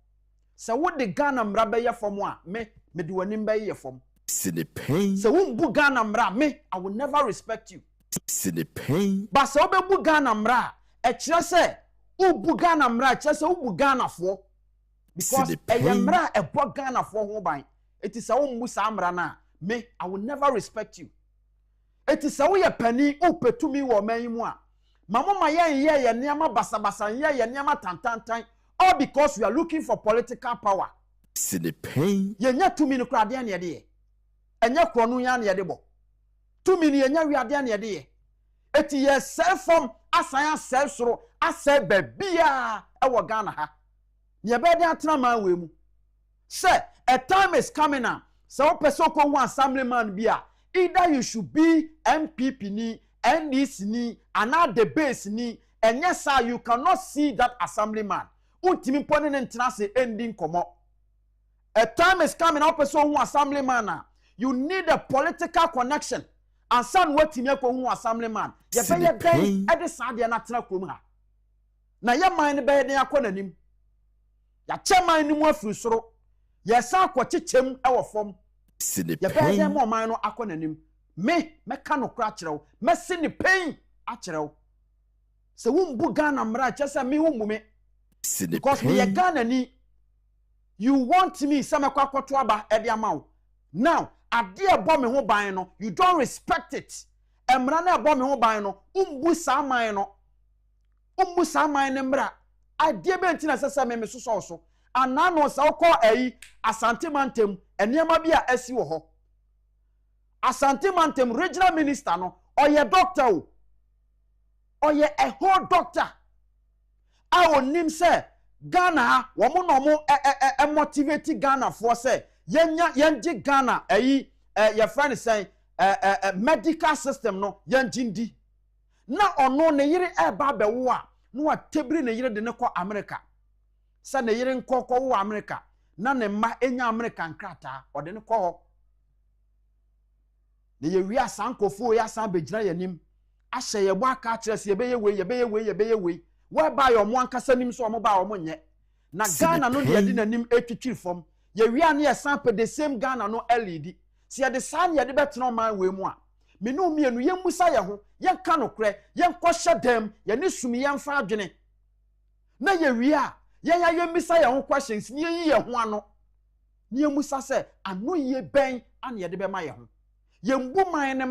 se wo de Ghana mra beye fom a me de wanim beye fom se wo mbu Ghana mra me I will never respect you but se obebu Ghana mra e kire se ubu Ghana mra kire se ubu Ghana fo because mra ebo Ghana fo ho ban it is a wo mbu sa mra na me I will never respect you. It is a way penny upetumi wo man mu a mamoma ye niama basabasa ye niama tantantan all because we are looking for political power. Ye nya tumi no krade na ye de enya kro no ya na ye de bo tumi ni enya wi ade na ye de eti ye self form asan self soro ase babia e wo Ghana ha ye be de atena man we mu say a time is coming now. So person ko one assemblyman bia either you should be MPP ni NDC ni another base ni and yes sir you cannot see that assemblyman ultimi pone ntina se ending komo a time is coming up person one assemblyman you need a political connection and son wetimi ko one assemblyman ye be ye den e de sade na tena krom ha na ye man be den akonanim ya chairman ni mu afiri soro yesa akwochichem e wo fom ya be dem o man no akonanim me meka no kra kirew mesi ni pain a kirew se wo mbu Ghana mra chese me wo mbu me because me Ghana ni you want me se me kwakoto aba e de amawo now ade e bo me ho ban no you don't respect it emra na e bo me ho ban no umbu sa man no umbu sa man ne mra ade be ntina sese me so anano sa okọ Asante Mantem eniema bi a asi wo ho Asante Mantem regional minister no oye doctor o oye a whole doctor a onim se Ghana wo mo no mo motivate Ghana for say yenji Ghana your friend say medical system no yenjindi na ono ne yire eba bewo a no atebri ne yire de ne ko America sa ne yire nkoko wo America na ne mma enya American krata ode ne kɔ hɔ ne ye wi asankofo ya san begina yanim ahye ye bɔ aka kyerɛ se ye beye we whereby your mo ankasa nim so omo ba omo nye na Ghana no de nanim etwitwiri fam ye wi an ye san pe the same Ghana no LED se ye de san ye de betena man we mu a me no mienu ye musa ye ho ye ka no korɛ ye nkɔhye dem ye ne sumi ye mfa adwene na ye wi a ye ya ye misa ye ho questions ni ye ho ano ni ye musa se ano ye ben an ye de be ma ye ho ye mbu man ne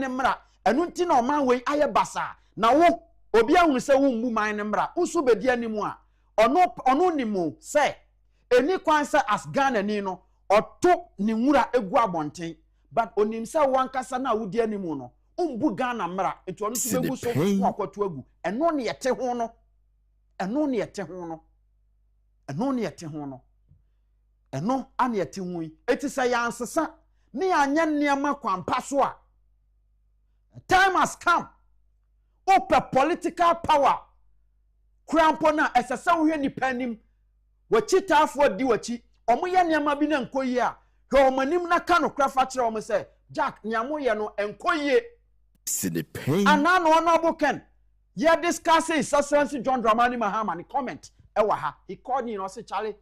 mra enu nti na oman we aye basa na wo obi ahunu se wo mbu man ne mra usu bedi animu a ono nimu se eni kwan se as Ghana ni no oto ni nwura egu abonten but onim se wo ankasa na wo di animu no umbu Ghana mra enti ono so begu so wo akoto agu eno ne yete ho no eno ane yete ho yi eti se ya ansesa ne anya niam kwampa so a time has come. Open political power. Krampona esese wo hwe nipa nim. Wachitafo di wachi. Omo ye niam bi na nkoyi a. Hwe omanim na ka no krafa kire omo se Jack nyamo ye no enkoyi. See the pain. Anano honorable Ken. Ye discuss Excellency John Dramani Mahama ni comment ewa ha. He called me and say Charlie,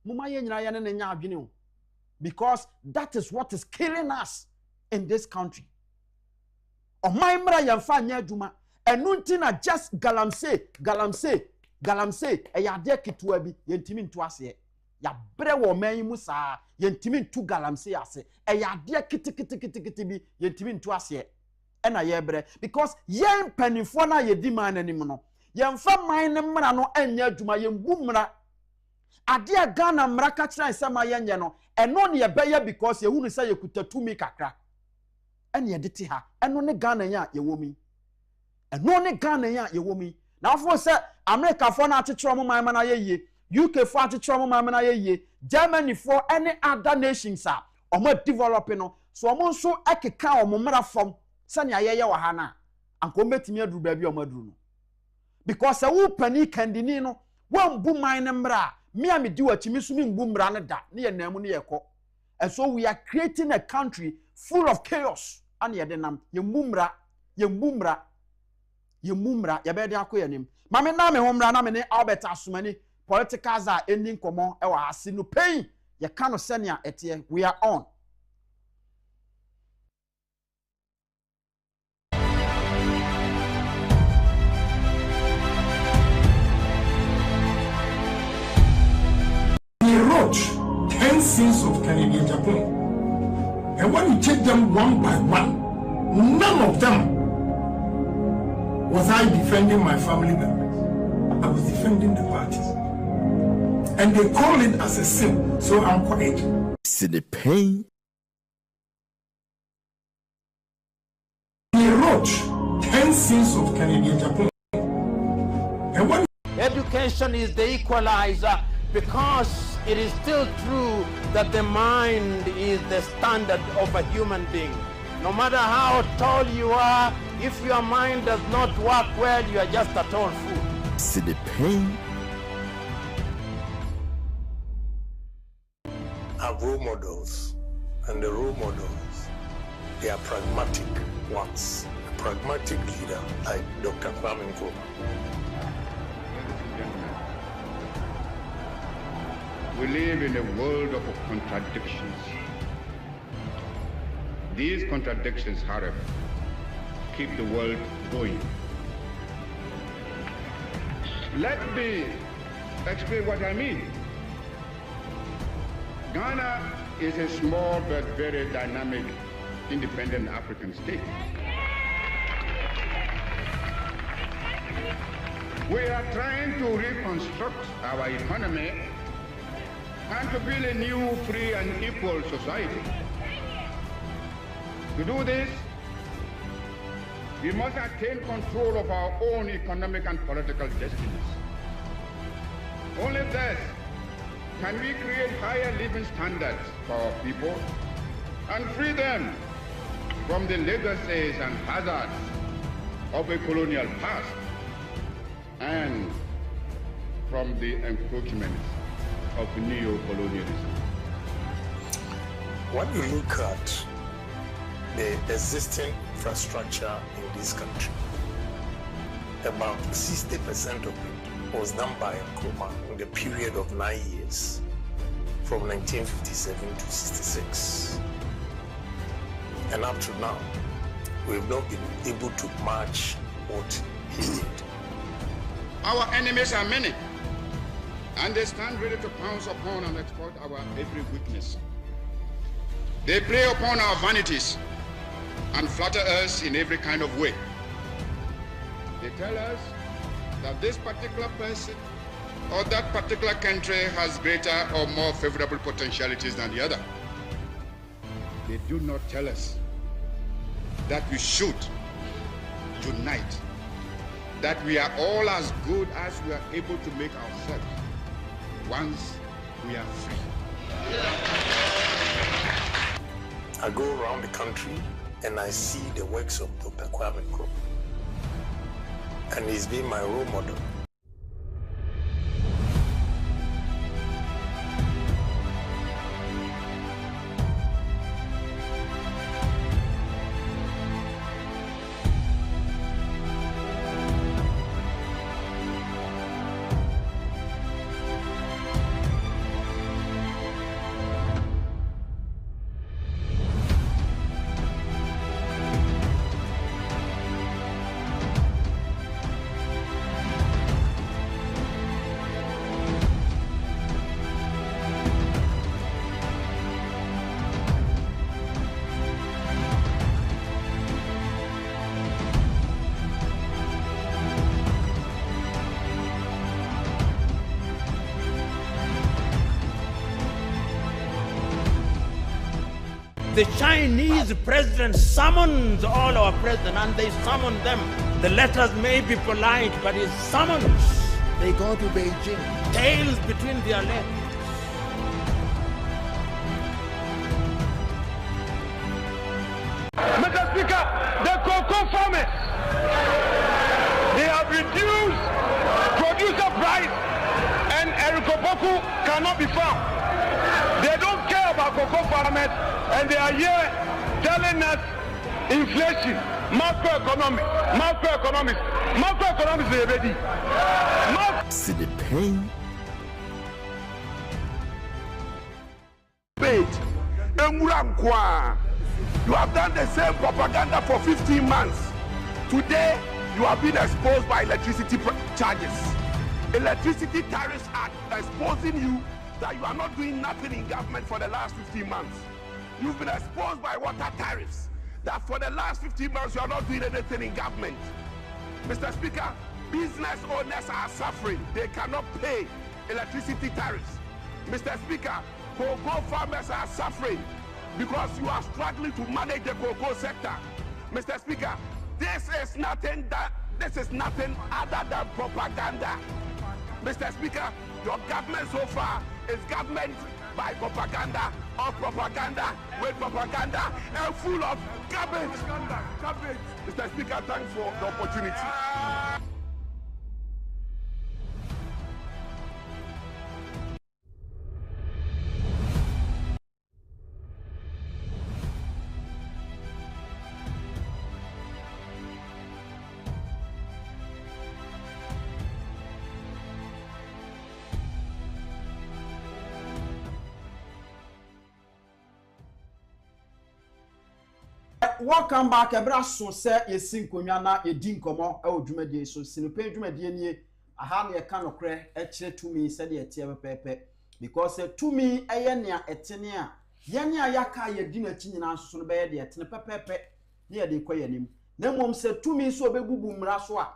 muma ye nyina ye ne nya adwene o. Because that is what is killing us in this country. O my mra yamfa nya adwuma enu nti na just galamse e ya de ketua bi yentimi nto ase ya bre wo man mu saa yentimi nto galamse ase e ya de kiti bi yentimi nto ase e na ye bre because yen panifo na ye di man anim no yemfa man ne mra no anya adwuma yembu mra ade a Ghana mra ka kira nsema yenye no eno ne ye beye because ye hunu say ye kutatumi kakra ene ye dete ha eno ne Ghana ya ye womi eno ne Ghana ya ye womi na afo se America fo na akyekye mo man na ye ye UK fo akyekye mo man na ye ye Germany for any other nations a omo develop no so omo nso ekeka omo mra fom se ne ayeye wa ha na anko metimi aduru ba bi omo aduru no because a wo pani kandini no wo mbu man ne mra me am di wachi mi sumi mbu mra ne da ne ye namu ne ye ko and so we are creating a country full of chaos and ye denam ye mumra ye be de akoyanim mame na me homra na me ne Albert Asumani political za ending komo e wa ase no pain ye ka no senia ete we are on He wrote 10 sins of Canadian Agyapong. And when you take them one by one, none of them was I defending my family members. I was defending the party. And they call it as a sin, so I'm quiet. See the pain. He wrote 10 sins of Canadian Agyapong. And when education is the equalizer, because it is still true that the mind is the standard of a human being. No matter how tall you are, if your mind does not work well, you are just a tall fool. See the pain. Are role models, and the role models, they are pragmatic ones. A pragmatic leader like Dr. Kwame Nkrumah. We live in a world of contradictions. These contradictions, however, keep the world going. Let me explain what I mean. Ghana is a small but very dynamic, independent African state. We are trying to reconstruct our economy and to build a new, free and equal society. To do this, we must attain control of our own economic and political destinies. Only thus can we create higher living standards for our people and free them from the legacies and hazards of a colonial past and from the encroachment of neo-colonialism. When you look at the existing infrastructure in this country, about 60% of it was done by Nkrumah in the period of 9 years, from 1957 to 66. And up to now, we've not been able to match what he did. Our enemies are many, and they stand ready to pounce upon and exploit our every weakness. They prey upon our vanities and flatter us in every kind of way. They tell us that this particular person or that particular country has greater or more favorable potentialities than the other. They do not tell us that we should unite, that we are all as good as we are able to make ourselves once we are free. I go around the country and I see the works of Dr. Kwame Nkrumah, and he's been my role model. The Chinese president summons all our presidents, and they summon them. The letters may be polite, but it's summons. They go to Beijing, tails between their legs. Mr. Speaker, the cocoa farmers, they have reduced producer price, and Erikoboku cannot be found. They don't care about cocoa farmers, and they are here telling us inflation, macroeconomics is ready. See the pain. You have done the same propaganda for 15 months. Today, you have been exposed by electricity charges. Electricity Tariffs Act exposing you that you are not doing nothing in government for the last 15 months. You've been exposed by water tariffs that for the last 15 months you are not doing anything in government. Mr. Speaker, business owners are suffering. They cannot pay electricity tariffs. Mr. Speaker, cocoa farmers are suffering because you are struggling to manage the cocoa sector. Mr. Speaker, this is nothing other than propaganda. Mr. Speaker, your government so far is government by propaganda, or propaganda with propaganda, and full of garbage. Mr. Speaker, thanks for the opportunity. Welcome back. Ebra so say yesin konwa na edi nkomo e odwumadie so sinipe dwumadie nie aha na ye ka nokre e kire tumi se de etie pepepe because tumi eye nea etene a ye nea yaka ye di na chi nyina so no be ye de etene pepepe ne ye de kwayanim na mom se tumi so obegubu mra so a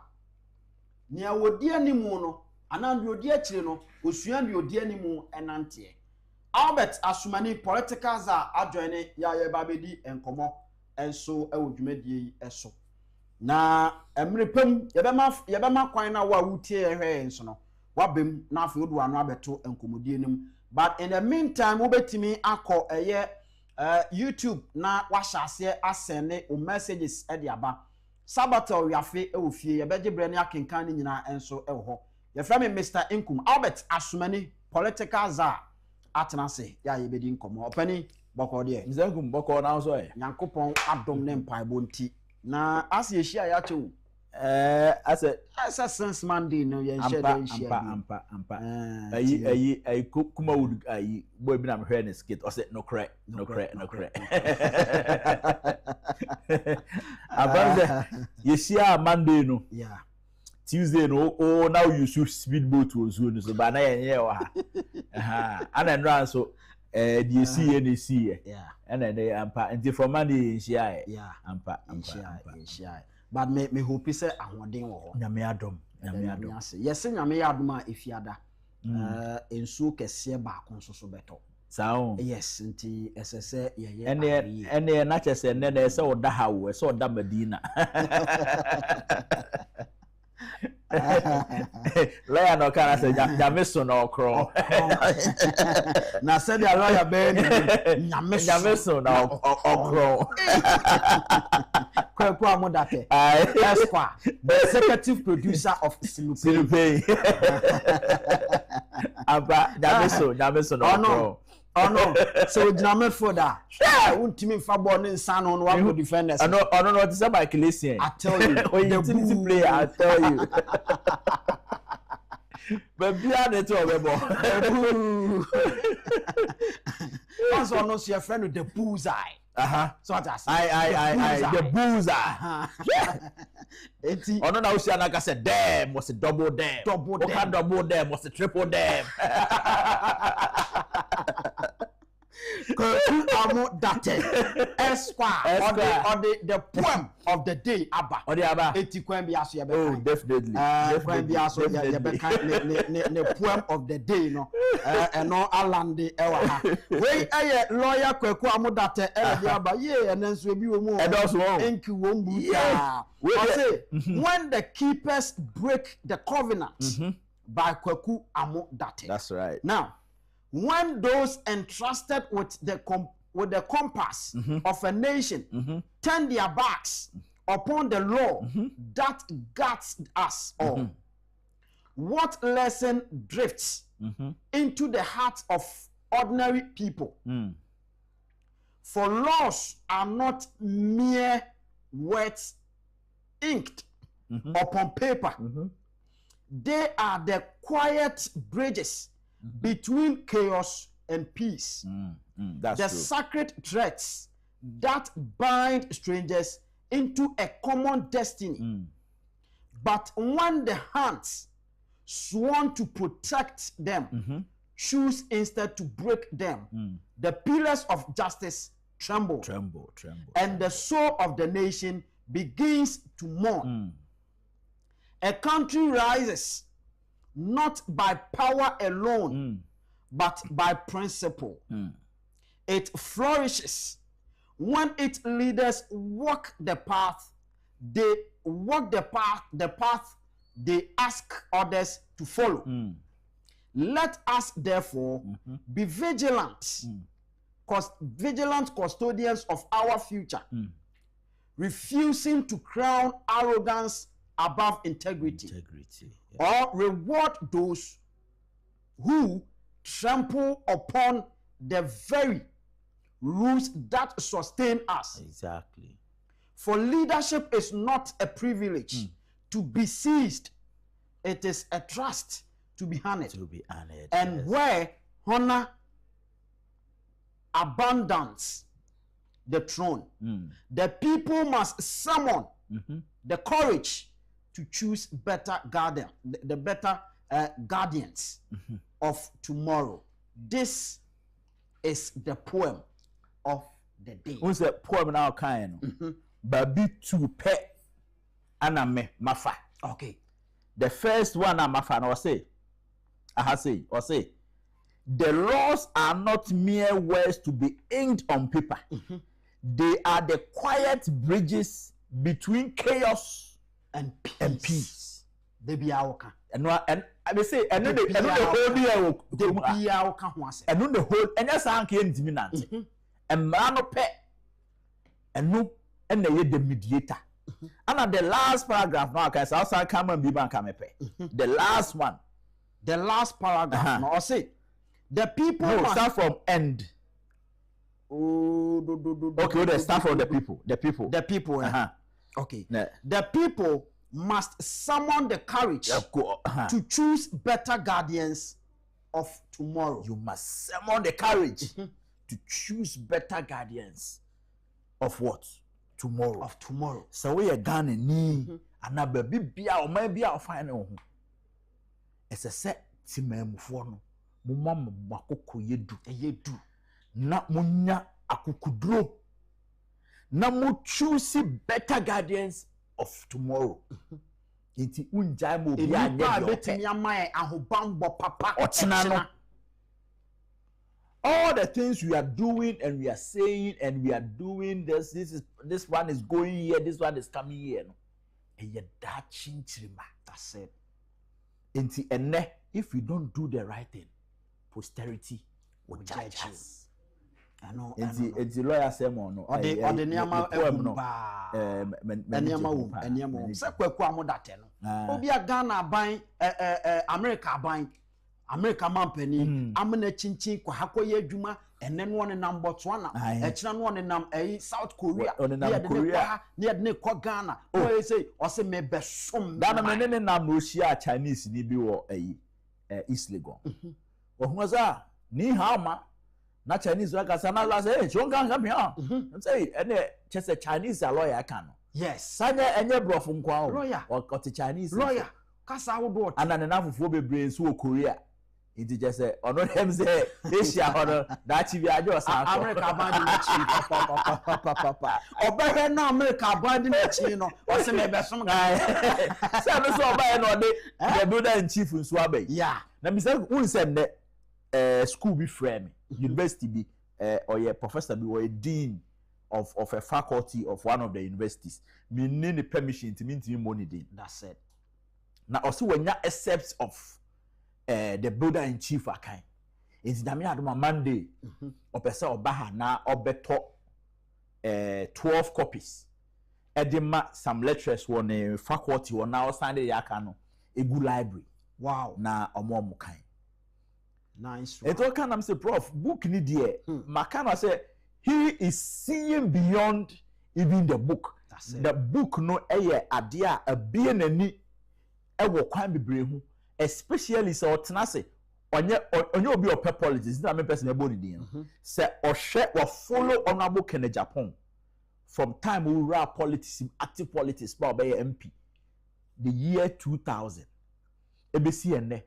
nea wodi animu no anande odi akire no osua de odi animu enante Albert Asumani politicals a adjoine ya ye babedi enkomo enso ewodwumadie eso na emrepem yebema kwan na wa wutie ehwe enso no wabem na afi odu anu abeto enkomodie nim but in the meantime obetimi akọ eye YouTube na wahase asene o messages e de aba sabato wiafe ewofie yebeje bre ne akenkan ni nyina enso ewo ho Your friend Mr. Inkum Albert Asumani political czar atenase ya yebedi nkomo opani boko de Mr. Inkum boko na so e Nyankopon adom ne mpaebo nti na ase ehia ya chewu asa sense Monday no ye share dey share ampa ayi kuma wood ayi boy bi na me hwe ne skit o say no crack Abanze you see Monday no yeah Tuesday no now you shoot speedboat to Ozu so ba na yenye wa ha ana nra so the see yeah and then ampa until from Monday share yeah ampa but me hope say ahoden wo ho nyame adom yes nyame adom a efiada ensu kese ba konso so beto sao yes nti esese ye ene na chese ne na ese oda hawo ese oda Medina lawyer no kana say nyameso na okro na say the lawyer be nyameso na okro kwa amodate Esquire the executive producer of Silupe aba nyameso na okro oh no so diname for that untimi fa ball ne nsa no one go defenders no what is about Ecclesia I tell you when you utility player I tell you but bia de to obebo once on us your friend with the bullseye so what I the bullseye enti ono na usia na ka say damn was a double damn was a triple damn Unauthorized Esquire on the poem of the day Abba. Eti kwen bi aso yebe. Oh, definitely. Kwen bi aso yebe kan ne poem of the day no. Eno alande ewa ha. We eye lawyer Kwaku Amodate e bi Abba ye enenso ebi wo mu. Enki wo mbu. Yeah. Say when the keepers break the covenant by Kwaku Amodate. That's right. Now when those entrusted with the compass of a nation turn their backs upon the law that guards us all, what lesson drifts into the hearts of ordinary people? For laws are not mere words inked upon paper. They are the quiet bridges between chaos and peace. That's the true. Sacred threads that bind strangers into a common destiny. But when the hands sworn to protect them choose instead to break them, the pillars of justice tremble. And the soul of the nation begins to mourn. A country rises not by power alone, but by principle. It flourishes when its leaders walk the path. They walk the path they ask others to follow. Let us therefore be vigilant, vigilant custodians of our future, refusing to crown arrogance above integrity. Or reward those who trample upon the very rules that sustain us. Exactly. For leadership is not a privilege to be seized. It is a trust to be honored. And where honor abundance the throne, the people must summon the courage to choose better guardian, the better guardians of tomorrow. This is the poem of the day. Who's the poem now kind? Baby to pet aname mafa. Okay. The first one I'm mafa or say the laws are not mere words to be inked on paper. They are the quiet bridges between chaos and peace. They be our and they say and the whole and the whole and that's how can intimidate and man pet and no and they the mediator And the last paragraph now, okay, so outside come and be man come pay. The last one. The last paragraph. Now, I say, the people no, start from end. Okay, they start from the people. The people. The people. Okay. The people must summon the courage to choose better guardians of tomorrow. You must summon the courage to choose better guardians of what? Tomorrow. Of tomorrow. So we are gonna need another bibia or maybe I'll find out. It's a set timem for no. Mumma makoko yedu. Na munya akukudro. Na mu choose better guardians of tomorrow. Inti unjai mo bia nye betimi amae ahobambo papa ochinano. All the things we are doing and we are saying and we are doing this one is going here, this one is coming here. No? And you that chinchirima. That's it. Inti ene, if we don't do the right thing, posterity will judge us. I know. It's the lawyer sermon. No. Or the niyama ebumba. Niyama. Se kweku amodate no. Obi Ghana ban America ban. America mampani amene chinchin kwa hakoye adwuma ene no ne nam Botswana echina no ne nam South Korea ne ne kwa Ghana o say o se me besom Ghana me ne nam no hia Chinese ni bi wo East Legon o huaza ni hama na Chinese wa kasa na la say chonga ngapia say ene chese Chinese lawyer kan no yes sanya enye brofo nkwa o lawyer o ti Chinese lawyer kasa wo do ana ne nafufuo bebre so Korea It just say, or not him say, this year, or that you are just America banding papa. Or better now, America banding the or some some guy. So, by the builder in chief in Swabe. Yeah. Now, Mr. Who said that school be frame, university be, or a professor be, or a dean of a faculty of one of the universities. Meaning the permission to mean to money. That's it. Now, also, when you accept of the builder in chief akai it's damia do Monday opesa obaha na obeto 12 copies edema some lecturers won faculty won now Sunday yaka no egu library wow na omo kan nice it all can am say prof book ni there makana say he is seeing beyond even the book. The book no eye ade a bie nani e wo kwan bebre hu especially so tenase onye obi of politics na me person e body din say ohwe or follow honorable Agyapong from time we were politics active politics ba be MP the year 2000 ebesi ene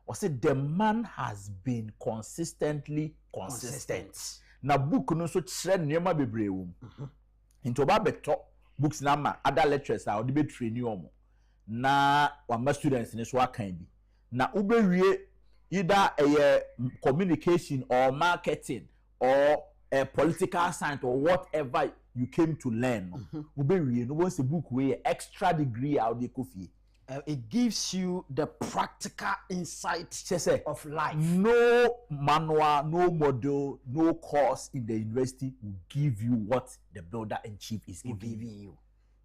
o say the man has been consistently consistent na book no so kire niema bebre wo into ba beto books na ma other lecturers are the be train omo na wa students ni so akan bi na ubewie either a communication or marketing or a political science or whatever you came to learn ubewie no once a book wey extra degree out the coffee it gives you the practical insight of life. No manual, no model, no course in the university will give you what the builder in chief is giving you.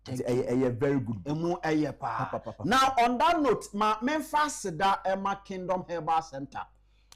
A very good book. Now on that note, my memphis da Emma Kingdom Herbal Center.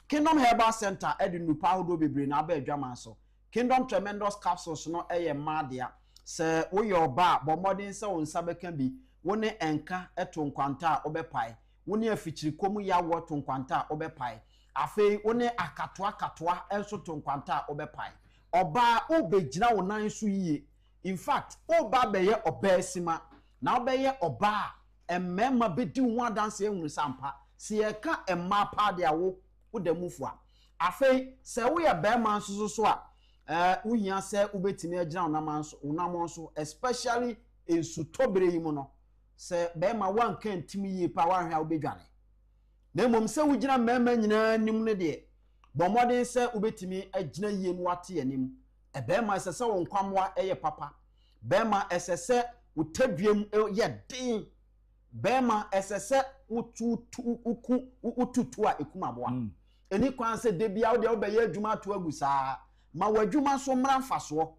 Kingdom Herbal Center edi nupa hodo bebre na ba adwaman so. Kingdom Tremendous Capsules no madia. Se wo your ba bo modern se won sabeka bi woni enka eto nkwanta obepai. Woni afichiri komu ya wo to nkwanta obepai. Afei woni akatoa enso to nkwanta obepai. Oba obegina wo nan so yie. In fact, oba beye obesima na obeye oba emmema bedi ho adanse ehunu sampa se yeka emma pa de awo udamufua afei se wo ye be man so a uhia se ubetimi agina onamon so especially in sutobere yimu no se be ma wanka ntimi yi pa wanhwa obedwane na mom se wugina mema nyina nim ne de bomodin se ubetimi agina yie no wate anim ebema esese won kwamwa eye papa bema esese utadwem ye din bema esese ututu a ekumaboa eni kwan se de bia wo de obeye adwuma to agusa ma wadwuma so mra mfaso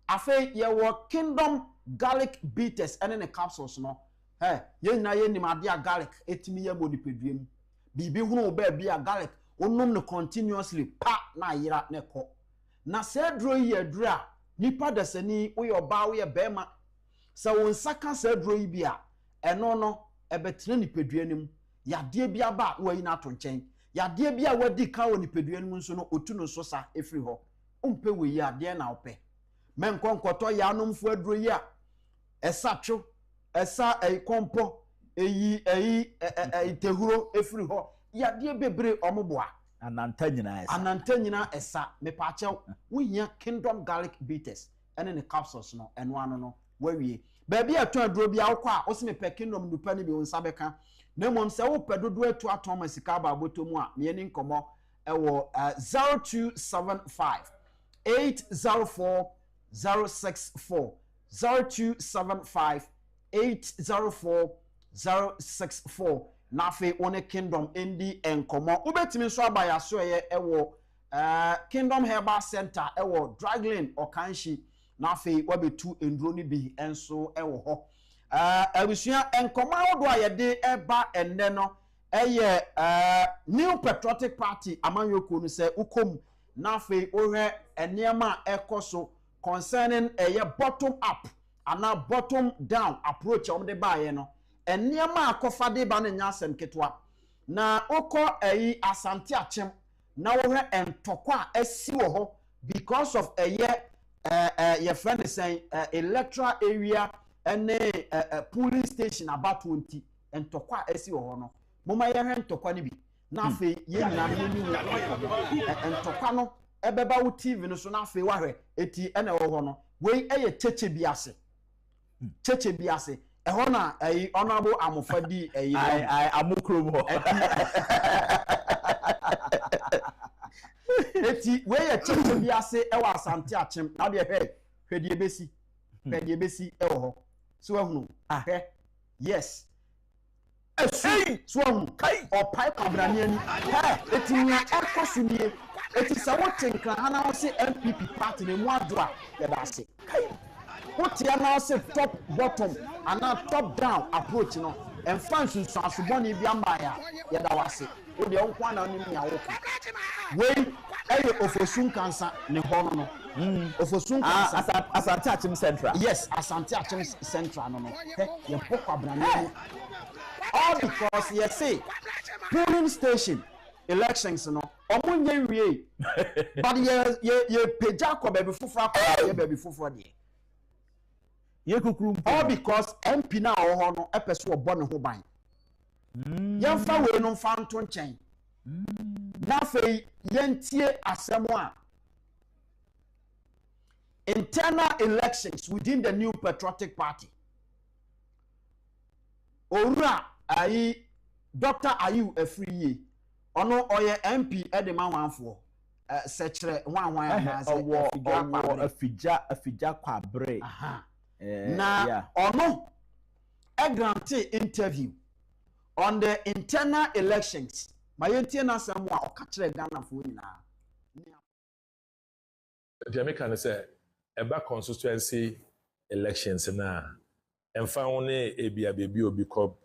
afi ye wo Kingdom garlic bitters and the capsules no hey yen na yen nim ade a garlic etimi ye body pedwem bibi hunu oba bia garlic onom no continuously pa na yira ne ko na se dro yi adru a nipa dasani wo ye oba wo ye bema se won saka se dro yi bia eno no ebetre nipadwanim yade bia ba wo yi na to nchen yade bia wadi ka wo nipadwanim nso no otu no so sa efri ho umpe we yi ade na ope men konkoto ya anomfo adro yi a esatwo esa kompo eyi tehuro efri ho yade bebre omoboa ananta nyina esa me pa chew wo hia kingdom garlic bitters ene ne capsules no eno ano no wawie baby ato aduro bia wo kwa wo se me pe kingdom nupa ni bi won sabeka na mom se wo pe dodo atu aton masika ba botomu a me ni nkomo ewo 0275 804 064 0275 804 064 nafe one kingdom indi enkomo ubetimi so abaya so ewo kingdom herbal center ewo draglin okanshi nafe wabetu enduro ni bi enso ewo ho abusua enkomo awodo ayede eba enne no eye new patriotic party amanyoko no se ukom nafe ohwe eniema ekoso concerning eye bottom up ana bottom down approach omde baaye no eniema akofade ba na nyasem ketwa na okọ eyi asante achem na wohwe entokwa asiwo ho because of your friend is saying electoral area and polling station about 20 entokwa asiwo ho no moma ye hwe entokwa ni bi na afi ye nyina ni entokwa no ebeba wo TV no so na afi wahwe eti ene ho no we eye cheche biase eho na honorable amofadi amukrom ho eti we ye cheche biase ewa asante achem na de hwedie besi ewo ho so ehunu yes so ehunu kai opai kwabrani ani eti nya ekosumie eti se wotenkra hana wo se MPP party ne mu adwa ye da se kai what you now say top bottom and now top down approach no and fans so asuboni bi ambaya ya da wase o de onkwa na oni ya wo we ofosun cancer ne ho no ofosun cancer asante achim central yes asante achim central no ye pokwa brand all because you say polling station elections no omunye wie but ye peja ko baby fufura ko ye baby fufura de all because MP na ho no epeso obo ne ho ban yemfa we no mfa nto nchen na fei yentie asemo a internal elections within the new patriotic party owura ayi Dr. Ayu Afriye ono oye MP edema wanfo sechere wanwan na afija kwabre na ono grante interview on the internal elections mayentie na asem a okakere Ghana fo nyina Jamaica no say eba constituency elections na emfa woni ebia bebi obi ko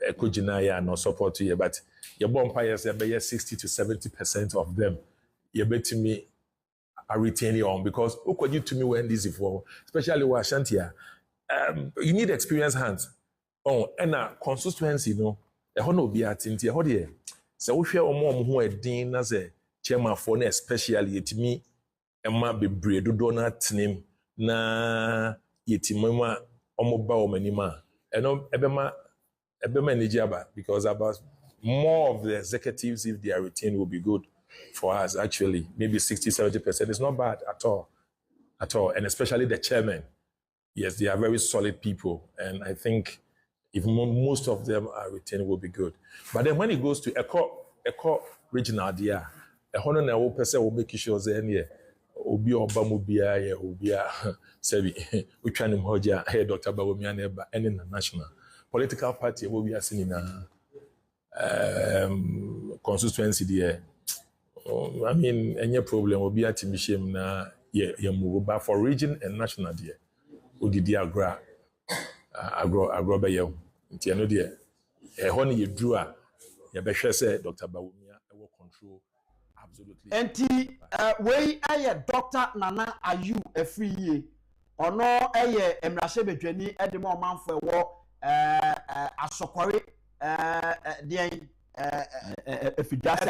ekojina ya no support you but your bompa yes be 60 to 70% of them you bet me are retaining on because ukwaji to me when this for especially wa Ashantia you need experienced hands and a constituency no e ho no bi atinti e ho de se wo hwe omo ho edin na se chairman for na especially etimi ema bebre dodo na tenem na yetimama omo ba o manima eno ebema nijiaba because about more of the executives if they are retained will be good for us actually maybe 60-70% is not bad at all and especially the chairman yes they are very solid people and I think if most of them are retained will be good but then when it goes to eco regional dia ehono na wo pese wo make sure say ne obi oba mu bia ye obi a sebi utwane mhoja hey Dr. Bawumia na eba any national political party we are seeing na constituency there I mean any problem obi atimishem na ye move but for region and national there odidi agro bɛyɛ nti ɛno deɛ ɛhɔ ne yɛduru a yɛbɛhwɛ sɛ Dr. Bawumia ɛwɔ control absolutely. Enti wei ɛyɛ Dr. Nana Ayu efiri yie ɔno ɛyɛ emrahye bedwani ɛde ma ɔmanfo ɛwɔ asokore deɛn efidwase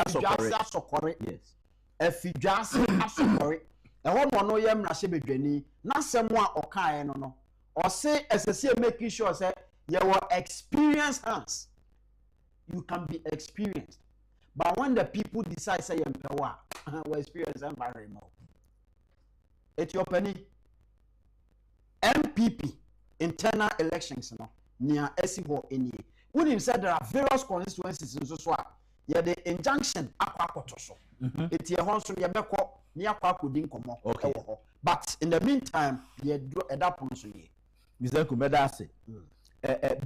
asokore yes efidwase asokore ɛhɔ mo no yɛ emrahye bedwani na sɛm a ɔkae no ɔse ɛsɛsɛ making sure sɛ your experienced hands you can be experienced but when the people decide say empower we experience and very more Ethiopian MPP internal elections no near esiho enie when said there are various constituencies in so yeah the injunction akwakoto so etie ho so ye beko ne akwakodi nkomo ewo but in the meantime ye do edapono so ye Mr. Kumeda say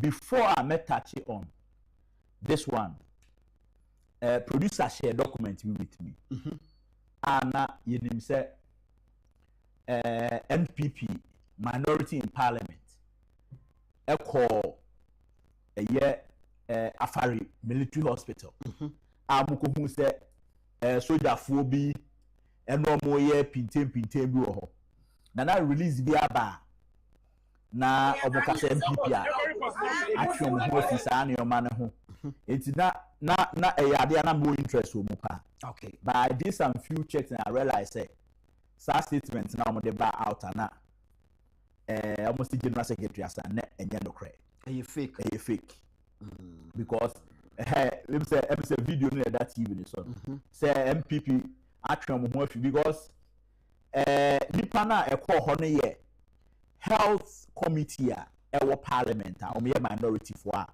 before I met touch on this one producer share document with me and you know say NPP minority in parliament call a year Afari military hospital amuko hu say soldier phobi eno mo ye pintem bi wo ho na release bi aba na obokasa MPP a atwe mo ho ofisa ane o ma ne ho enti na eyade na more interest o mu pa okay but I did some few checks and I realized say statement na mo de ba out na almost the general secretary asa na enye no kre fake because let me say video no that TV so say MPP atwe mo ho afi because nipa na ekọ ho no ye health committee a ewo parliament a omo ye minority for a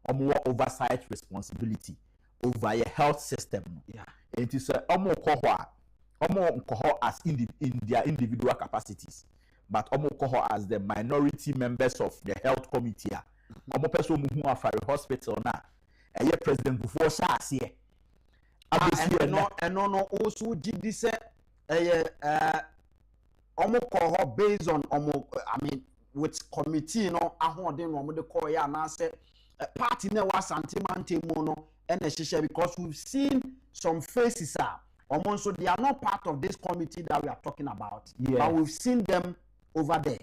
omo oversight responsibility over your health system yeah it is omo ko as in their individual capacities but omo ko as the minority members of the health committee a omo person mu hu afare hospital na eye president before sha ase no also did this omo ko based on I mean with committee no ahode no omo de call ya na say party na wa santimante mu no and because we've seen some faces so they are not part of this committee that we are talking about but we've seen them over there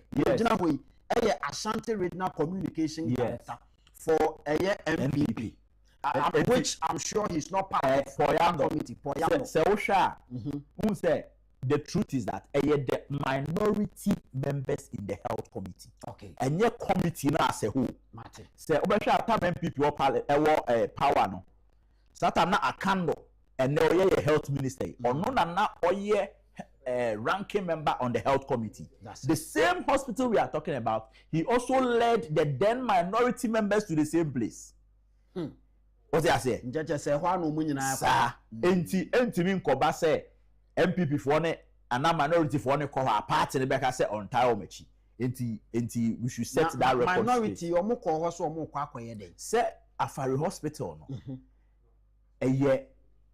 Ashanti Regional Communication Director for MPP which I'm sure he's not part of the committee say the truth is that the minority members in the health committee okay and your committee na as a whole say obesha tam MPP or power no satan na akando and now your health minister or no na oye ranking member on the health committee. The same hospital we are talking about, he also led the then minority members to the same place. What's that say? Enti min koba say MPP for ne and minority for ne ko party ne beka say on time mechi. Enti we should set that record. Minority omo ko so omo kwa akoye den. Say Afari hospital no. Eye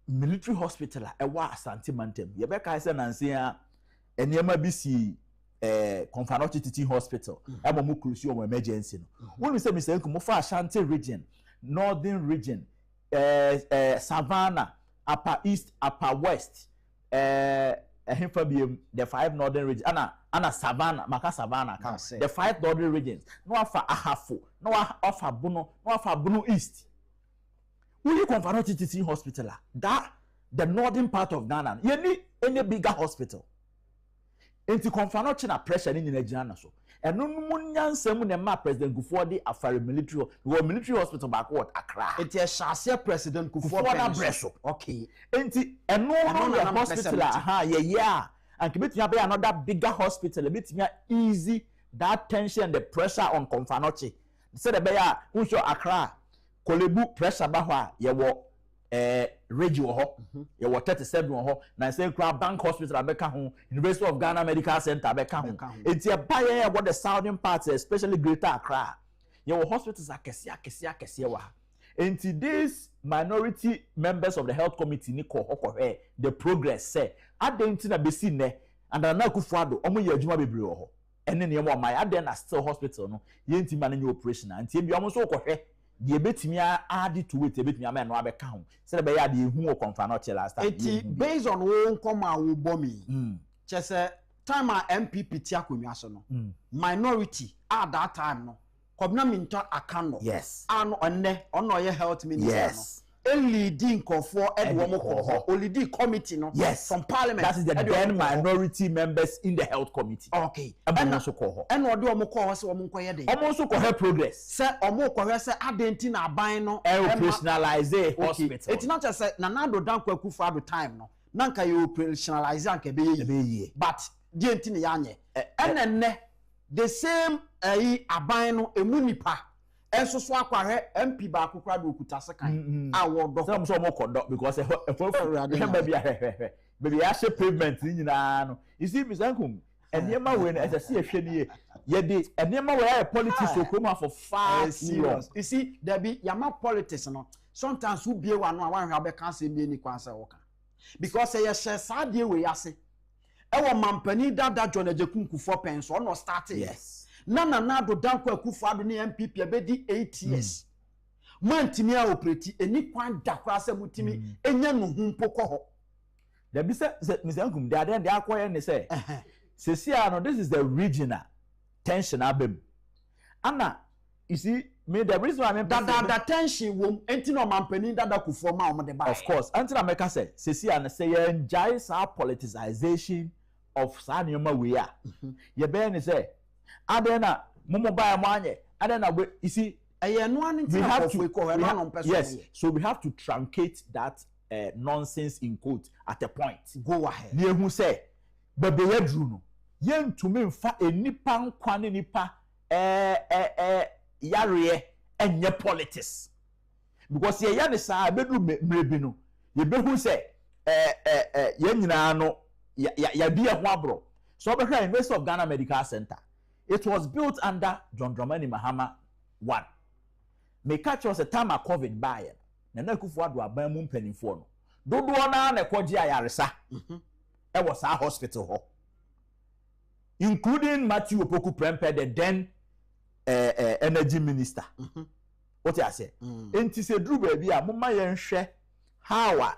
military hospital ewa Asante Mantem yebeka say nansia enema bi si Confanochi teaching hospital ebo mo close your emergency no when we say Mr. Nkumo for Ashanti region, northern region, Savannah, upper east, upper west, the 5 northern regions ana Savannah maka Savannah the 5 northern regions no afa Ahafo no afa Bono no afa Bono east. When you Confanochi teaching hospital that the northern part of Ghana you need any bigger hospital enti Confanochi na pressure ni Nigeria na so eno no nyansam na ma president Kufuor Afari military hospital back what Accra enti e shase president Kufuor na breso okay enti eno no hospital and kibetumi be another bigger hospital betumi easy that tension and the pressure on Confanochi say the be ya unso Accra Kolebu pressure ba ho a ye wo regio ho ye wo 37 ho na say kra bank hospital abeka ho University of Ghana Medical Center abeka ho enti e ba ye what the southern part especially Greater Accra ye wo hospitals akese wa enti these minority members of the health committee ni ko the progress say adenti na besi ne and na akufo-addo omo ye adwuma bebre ho ene ne mo my ade na still hospital no yenti ma no operation anti bi omo so kohwe de betimi add to it betimi ama no abeka ho se de be ya de ehu o confirm no che last time based on wo nkoma wo bomi chese time a MPP ti akonwa so no minority at that time no kobna minta akano yes ano onne ono ye health minister yes no leading for edwo ko leading committee no yes from parliament that is the then minority members in the health committee okay and also ko and odi omo ko se omo nkoye de omo so ko help progress se omo ko hwe se adenti na aban no operationalize hospital it's not just say na nado danko akufo-addo time no nanka you operationalize anka be ye but di enti ne yanye enenne the same aban no emunipa enso so akwahwe MP ba akukura do okuta sekan awodo so mo kodo because baby ya she pavement nyina no you see Mr. Enema we na say ehwe ne ye de enema we ya politics okoma for far serious you see there be yama politics no sometimes who bie wa no awan hwa be kan say bi ni kwanse wo kan because ye share sadie we yase ewo mampani dada John Agyapong kufo pen so no start yes na do danko akufo-addo ni MPP abedi 8 years mantimi a operate eni kwan da kwa se mutimi enya no humpo ko ho there be say Mr. Nkum they are there akoye ne say sesia no this is the regional tension abem ana you see me the reason why that tension wom enti no mampani dada kufo ma o de ba of course until I make say sesia na say enjoy sa politicization of sa nyoma we a ye be ne say adena momo ba mo anye adena we you see we have to yes so we have to truncate that nonsense in quote at a point go ahead ne hu say bebe yadru no yentumi mfa enipa nkwa ne nipa yare enye politics because ye ya ne sa bedu mrebi no ye behu say ye nyina no ya bi e ho abro so be hwa University of Ghana Medical Center. It was built under John Dramani Mahama 1. Me catch us a time of COVID by na akufo-addo aban mu mpanimfo no dodo na na kwaji ayaresa e was our hospital ho including Matthew Opoku Prempeh the then energy minister what I say enti se dru ba bi a moma ye nhwe how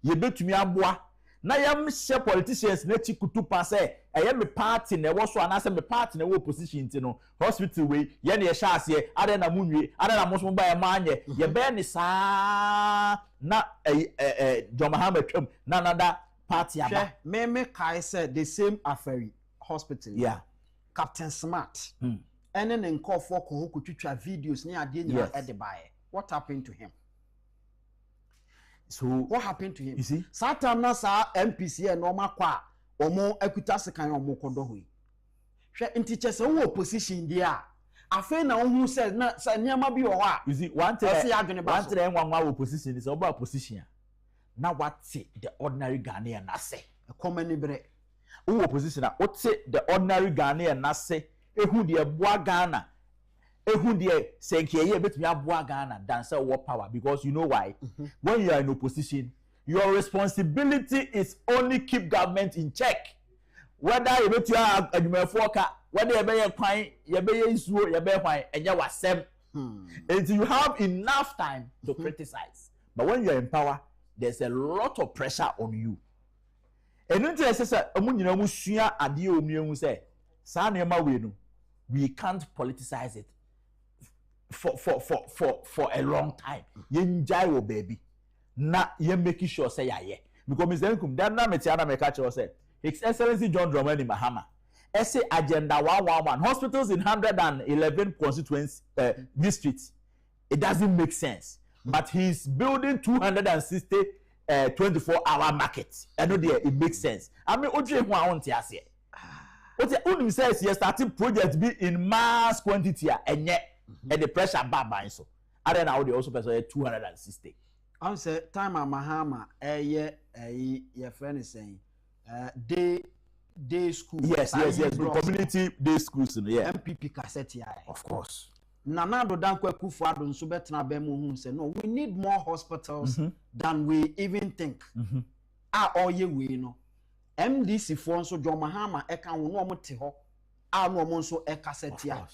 ye betumi aboa na yam share politicians na chikutu pa say eye me party na wo so anase me party na wo opposition ti no hospital we ye na ye sha ase ade na munwie ade na moso ba ye manye ye be ni sa na John Mahama twam na another party aba me kai said the same affair hospital yeah Captain Smart ene ne nkofo ko hokutwitwa videos ni ade nyina ede bae what happened to him? So what happened to him? You see, Satan na sa MPC and normal kwa omo ekuta sekan omo kodo hoyi. Hwe ntiche se wo opposition dia. Afen na ohun say na sa niam bi wo ha. You see, one thing nwa opposition is oba opposition. Na what the ordinary Ghanaian na say. E common bre. Wo opposition na what the ordinary Ghanaian na say ehu de boa Ghana. Ehu de senkiye betumi aboa Ghana than say war power because you know why? When you are in opposition, your responsibility is only keep government in check. Whether you bet you are whether you be kwan, you be isuo, you be kwan, enya wasem. Until you have enough time to criticize. But when you are in power, there's a lot of pressure on you. And until say omu nyina mu sua ade omu say sa na ma we no, we can't politicize it for a long time. Ye njai wo baby. Na ye make sure say ya ye. Because Mr. Nkum dan na meti ana make sure say His Excellency John Dramani Mahama essay agenda 111 hospitals in 111 constituency districts. It doesn't make sense. But he's building 260 24-hour markets. I know there it makes sense. I mean oje ho a wonte ase. What unim says he starting project be in mass quantity enye and the pressure baba so. And then now they also person 260. I say time Mahama your friend is saying day school. Yes. Community day schools, yeah. MPP cassette here. Of course. Nanado danko akufo-addo nso betena be mu hu say no, we need more hospitals than we even think. Oye we no. MDC for nso John Mahama eka wo no omote ho no mo nso ekasetia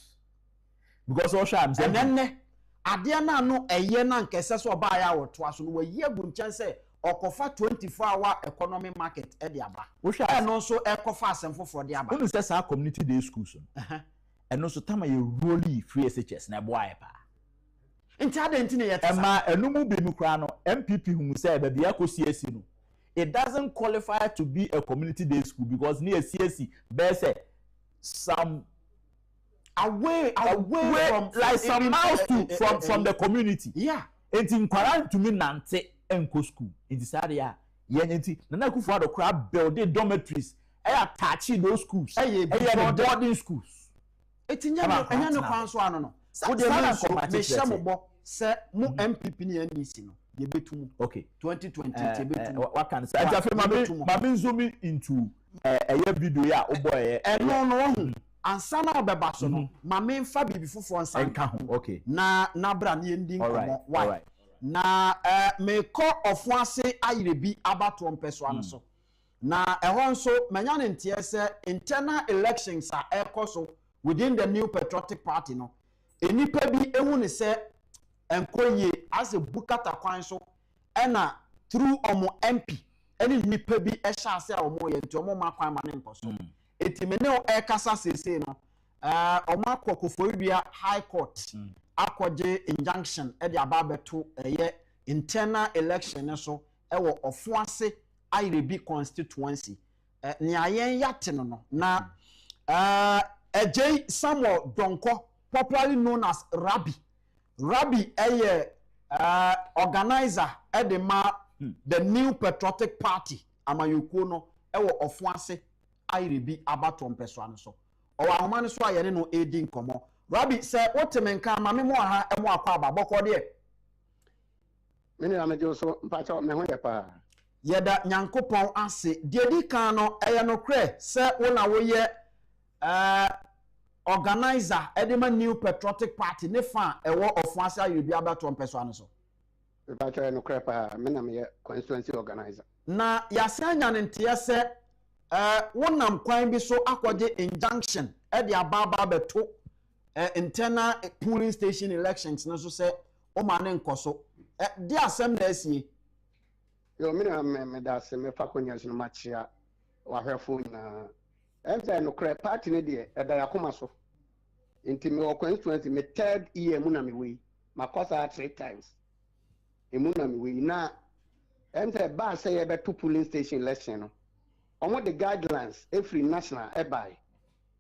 because all sham say enne ade na no eye na nkese so ba ya woto aso no wayi agu nchen say okofa 24-hour economy market e de aba no nso ekofa asemfofo de aba unu say sa community day schools eno so tama ye really free SHS na boy pa nti ade nti ne yetsa ema enumu be nu kra no MPP hu say ba bia ko CSC no it doesn't qualify to be a community day school because near CSC be say some away from like some miles from the community yeah enti nkwara to me nante enko school enti sare ya ye enti na akufo-addo kra build dormitories attach those schools boarding schools eti nya no kwanso ano no wo de me shambo se mu MPP ni NDC no ye betum okay 2020 ye betum what can say ma me zoom into a video ya oboy no ansana obeba so no ma me mfa bibi fofo nsan ka ho okay na bra ne ndi nkomo why na me ko ofuase ayirebi abato mpeso ano so na ehon so manya ne ntie se internal elections are ekoso within the New Patriotic Party no enipa bi ehu ne se enkoye as a bukata kwan so ena through omo MP eni nipa bi ehya ase a omo ye nti omo makwan ma ne nkoso etimene o ekasa sese no omo akokofo high court akoje injunction e de ababeto eye internal election so ewo ofuase ayirebi constituency ni ayen yate no na Ejay Samuel Donko, popularly known as Rabbi eye organizer edema the New Patriotic Party amayuko no ewo ofuase ayirebi abato mpeso ano so o wa homa no so ayene no edi nkomo Rabbi say wotemenka ma me mo aha emo akwa ababoko de meni amejo so mpacha me ho ye pa yeda nyankopon ase de di kan no eye no kre say wona wo ye organizer edema New Patriotic Party ne fa ewo ofuase ayirebi abato mpeso ano so mpacha no kre pa me na me constituency organizer na yasanya ntia se wonam kwan bi so akwaje injunction e de ababa beto internal polling station elections na so se o ma ne nkoso di asem na asie yo me da se me fa konya so machia wa hwefo na enza no kre party ne de e da yakoma so inti me constituency me third year mu na me we makosa 3 times emu na me we na enza ba se ye beto polling station election no omo the guidelines every national ebai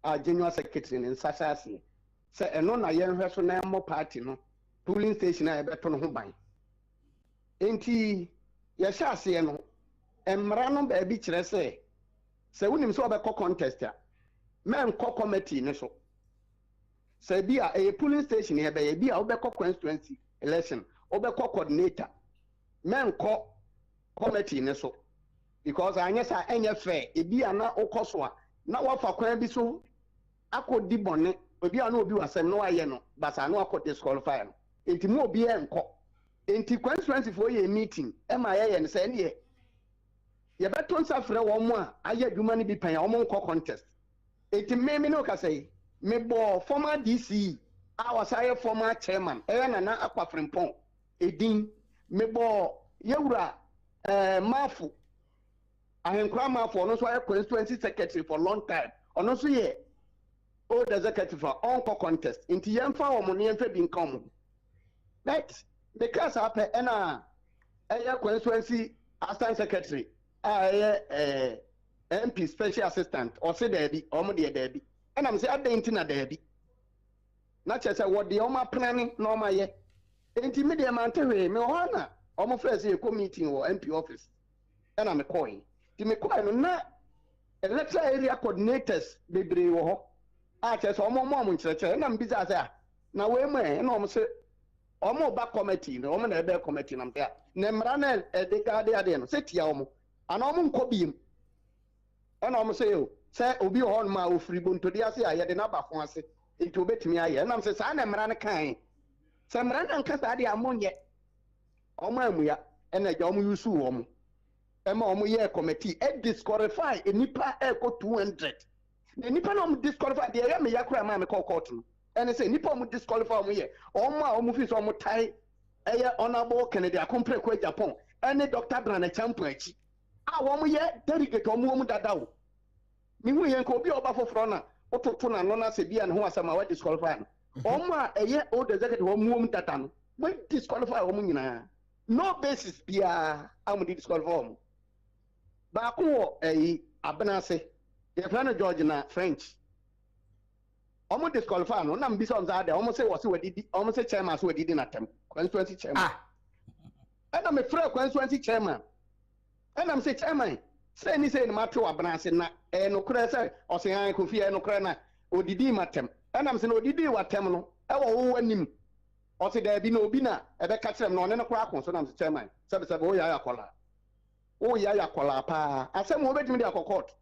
a general secretary in sasasi say eno na yen hweso na mo party no polling station e beto no ho ban enti ye sha ase no emra no ba bi kire se wonim so obekọ contest a men ko committee ne so say bi a polling station e ba ye bi a obekọ constituency election obekọ coordinator men ko committee ne so because anyesa enye fair ebi ana okoso a na wafa kwan bi so akodi bone obi ana obi wasem no aye no basa na akodi disqualify no enti mo obi enko enti constituency for ye meeting e ma ye ne say ne ye beto nsafre wo mo a aye adwuma ne bi pan wo mo nko contest enti me no ka say me bo former DC awasaye former chairman e na akwafrempon edin me bo yewura mafu ahenkra mafu no so aye constituency secretary for long time ono so ye old executive for onko contest inti yemfa wo mo ne yemfa bi nka mo but because ape na aye constituency assistant secretary aye MP special assistant or say there be omo de there be and am say adenti na there be na che say what the omo planning no ma ye enti me de man tewe me ho na omo first e meeting or MP office and am coin ti me coin no na electoral area coordinators bebre wo ho a che say omo nkyerechire na mbiza say na we mu na omo say omo ba committee no omo na ebe committee na mpa na mra na de gade ade no say tia omo ana omo nko biem ana omo say o say obi ho no ma ofiri bontodi ase a ye de na ba fon ase enti obetimi aye na mse sa na mra na kan say mra na nkasa ade amonye omo amuya ena ja omo yusu omo ema omo ye committee e disqualify enipa e ko 200 The nipa no disqualify the area me yakura ma me call court no. And say nipa mu disqualify mu ye. Omo fi so omo tie eye honorable Kennedy Akompre ko Agyapong. Any Dr. Brana Champo echi. Ah omo ye delegate omo dada wo. Mi hu ye nko obi oba foforo na ototo na no na se bia ne ho asema wa disqualify no. Omo a eye old executive omo dada no. We disqualify omo nyina. No basis bia am disqualify omo. Ba ko abenase the friend George na French. Almost disqualify no. Na mbisa on that. Almost say was we did. Almost say chairman so we did in attempt. Constituency chairman. And I'm a friend constituency chairman. And I'm say chairman. Say ni say no matter what branch na. No kura say o say an kofi no kura na odidi matem. And I'm say no odidi watem no. E wo anim. O say there be no obi na e be catch them no ne no kura kon so na I'm say chairman. Say o ya yakola. O ya yakola pa. Asem wo betimi dey court.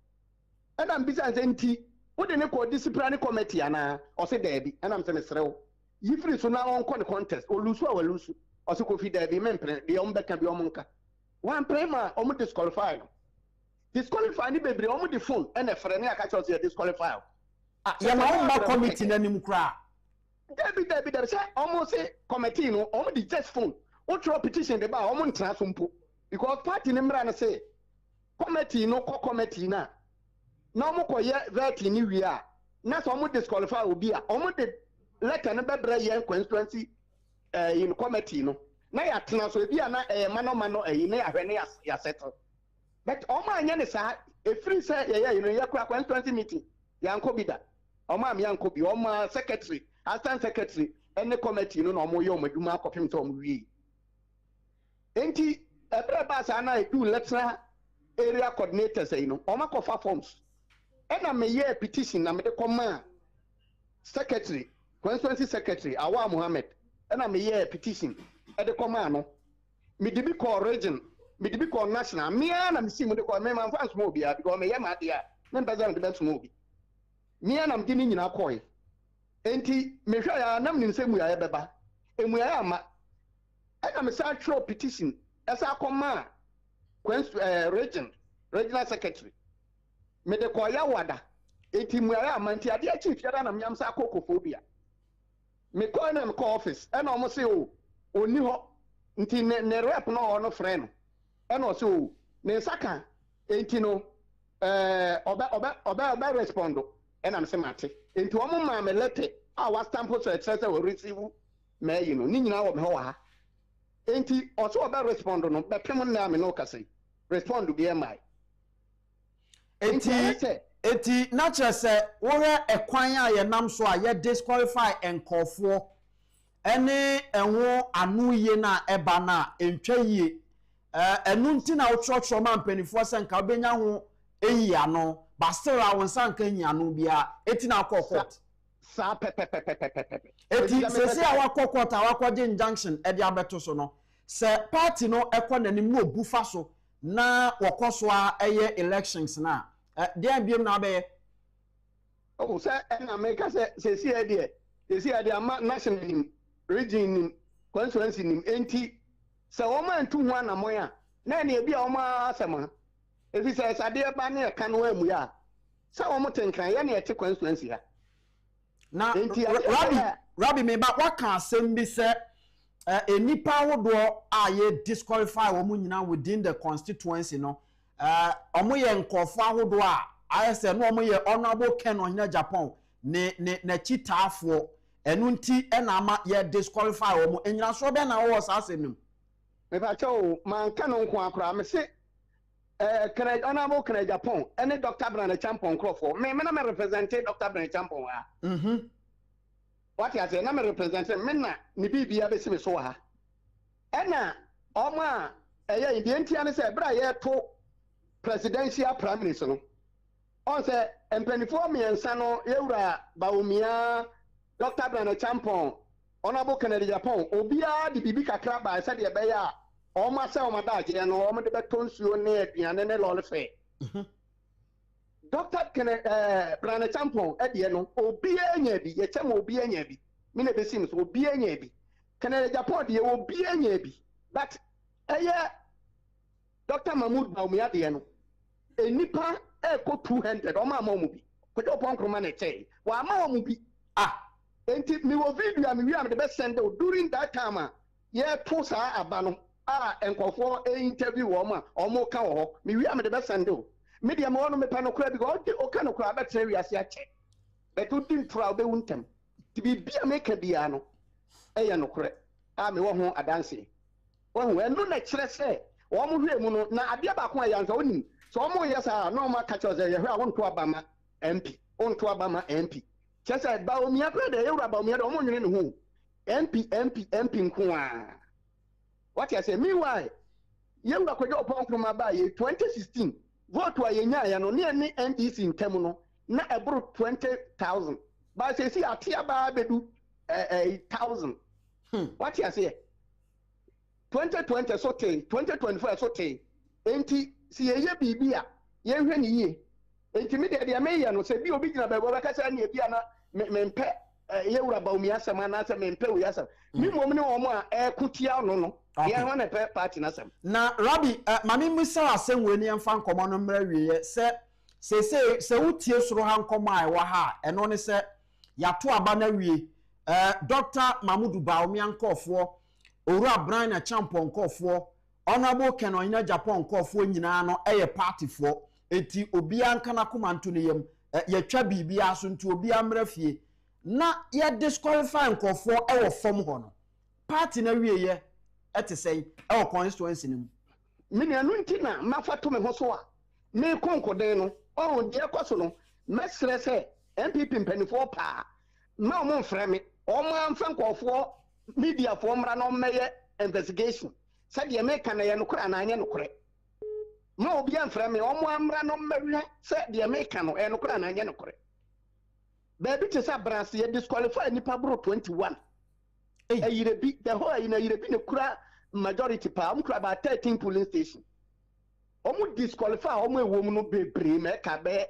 And I'm busy and say what the neko disciplinary committee ana or say there be and I'm saying srew. You free so now on the contest or lose or lose or so coffee there be membre the ombeka be omonka. One prema almost disqualify. Disqualify ni baby almost the phone and a friend I catch us here disqualify. Ya ma committee na nim kra. There say almost say committee no almost the just phone. What your petition the bar almost transumpo because party number na say committee no committee na. Na mo koye vet ni wi a na so mo disqualify obi a o mo de letter na bebra ye constituency in committee no na ya tena so bi a na mano na ya hwe na ya settle but o ma anya ne sa e free say ye you ya kwa constituency meeting ya nko bi da o ma me nko bi o ma secretary assistant secretary any committee no na o mo ye o maduma akopim to o mo wi enti ebra ba sa na do letter area coordinator say no o ma ko fa forms. And I'm a petition, I'm a command secretary, constituency secretary, Awa Muhammad, and I'm a petition at the command. Me to be called region, me to be called national, me and I'm seeing the call me and France Mobia because me am idea, members of the best movie. Me and I'm getting in a coin. And he me sure I am in the same way I ever, and we are and I'm a central petition as a command, regional secretary. Me de koya wada eti muara amanti ade chief yada na myamsa akokofobia me call na me call office e na omo se o oni ho nti ne rep no no friend e na o se o ne saka enti no oba respondo e na me se mate enti omo ma me letter a wa stamp so e say we receive me yi no ni nyina wo me ho ha enti o so oba respondo no be pem na me no kase respond bi e mai eti na chere se wo hwe ekwan a ye nam so a ye disqualify enkofo ene enwo anu ye na eba na entwa yie enu nti na wo trotro ma mpanifo se nka obenya ho eyi ano ba still a won san kan yi ano bia eti na court sa pepe eti se a wa court a wa kwaje injunction e dia beto so no se party no ekọ nanim no obufa so na wokoso a eye elections na dia biem na be oh say na make say see idea ama national nim region nim constituency nim enti say o man tu ho anamon a na na bia o ma asema efi say sade ba na ka no amu ya say o mo tenkan ya na ete constituency ha na Rabbi me ba waka asem bi say enipa hodo a ye disqualify wo mu nyina within the constituency no omo ye nkofo ahodo a ayese no omo ye honorable Ken ohina Agyapong ne chitaafo enu nti na ama ye disqualify wo mu enyina so be na wo sase nim me ba cho man ka no nko akora me se honorable Ken Agyapong ene Dr. Brana Champo Nkrofo me na me represent Dr. Brana Champo ha what you say na me represent me na ni bibia be se me so ha ena oma eye ndi ane se bra ye to presidential prime minister no on say empenifo miensa no yewura baumia Dr. Brana Champo honorable Ken Agyapong obia di bibi kakra ba se de be ya o ma se o ma da je no o ma de beto nsuo ne aduane ne lole fe Dr. Ken Brana Champo e no obia nya bi ye chema obia nya bi me na besim so obia nya bi Ken Agyapong de obia nya bi but Dr. Mahmoud Baumia de no enipa eko 200 o ma ma mu bi Kojo pon kroma na che wa ma omu bi enti mi wo video mi wi am the best send during that time ye to sa aba no enkofo interview wo ma omo ka wo mi wi am the best send me dia mo no me pa no kura because o ka no kura ba tre wi ase ache but o din tura be wuntem ti bi bia me ka bia no eye no kura me wo ho adanse wo ho enu na kire se wo mo hwe mu no na ade ba ko ayanza onim so wo mo yesa no ma ka cho ze ye hwe a won to abama MP on to abama MP chese ba omia kura de ewura ba omia de omo nwene ne ho MP nko a what you say meanwhile yewura kojo opon kroma ba ye 2016 vote wa yenya ya no ne NDC ntam no na ebro 20,000 ba say si atia ba bedu 1,000 what you say 2020 so te 2024 so te enti si ye bibia ye hwe ni ye enti me de me ya no se bi obi gina ba bo ka sa na bia na mempe yewura ba omi asama na se mempe wi asam mi mom ne omo a kutia no ye ho na pe party na asam na Rabbi mami musa asem we ne mfa nkomo no mra wiye se utie soro ha nkomo ai wa ha eno ne se yato aba na wie Dr. Mamudu Baomi ankofo oru abran na champion nkofo honorable Kenon ina Agyapong nkofo nyina no eye party fo eti obi anka na komanto ne yam yatwa bibia aso nti obi amra fie na ye disqualify nkofo ewo fom ho no party na wie ye ete sei ewo constituency nim mini anu ntina mafato me ho so a me konkoden no de ekoso no mesre se MPP mpanifo pa ma o mo mfra me o mo amfa nkofo media fo mra no meye investigation se de me kan ye no kura na anye no kure ma obi amfra me o mo amra no mmewe se de me kan no no kura na anye no kure baby te sa branch ye disqualify nipa bro 21 ayire bi the whole ayire bi ne kura majority pa kura about 13 polling station omu disqualify omu ewo mu no bebre me ka be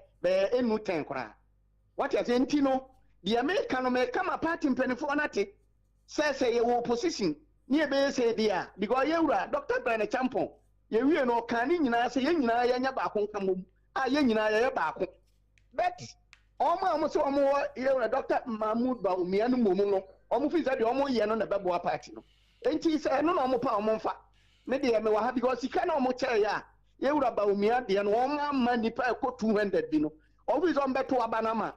enu 10 kura what you say ntino the American me kama party mpenifo na te say ye wo opposition ni e be say dia because ye wura Dr. Brian Champon ye wie no kan ni nyina say ye nyina ye nya ba ko nkamom ye nyina ye ba ko but omo so omo ye wura Dr. Mahmoud Baomi anu momu no omo fi say de omo ye no na bebo party no enti say no na omo pa omo mfa me de me wa ha because sika na omo che ya ye wura Baomi ade no omo amma nipa ko 200 bi no obi zo mbeto abanama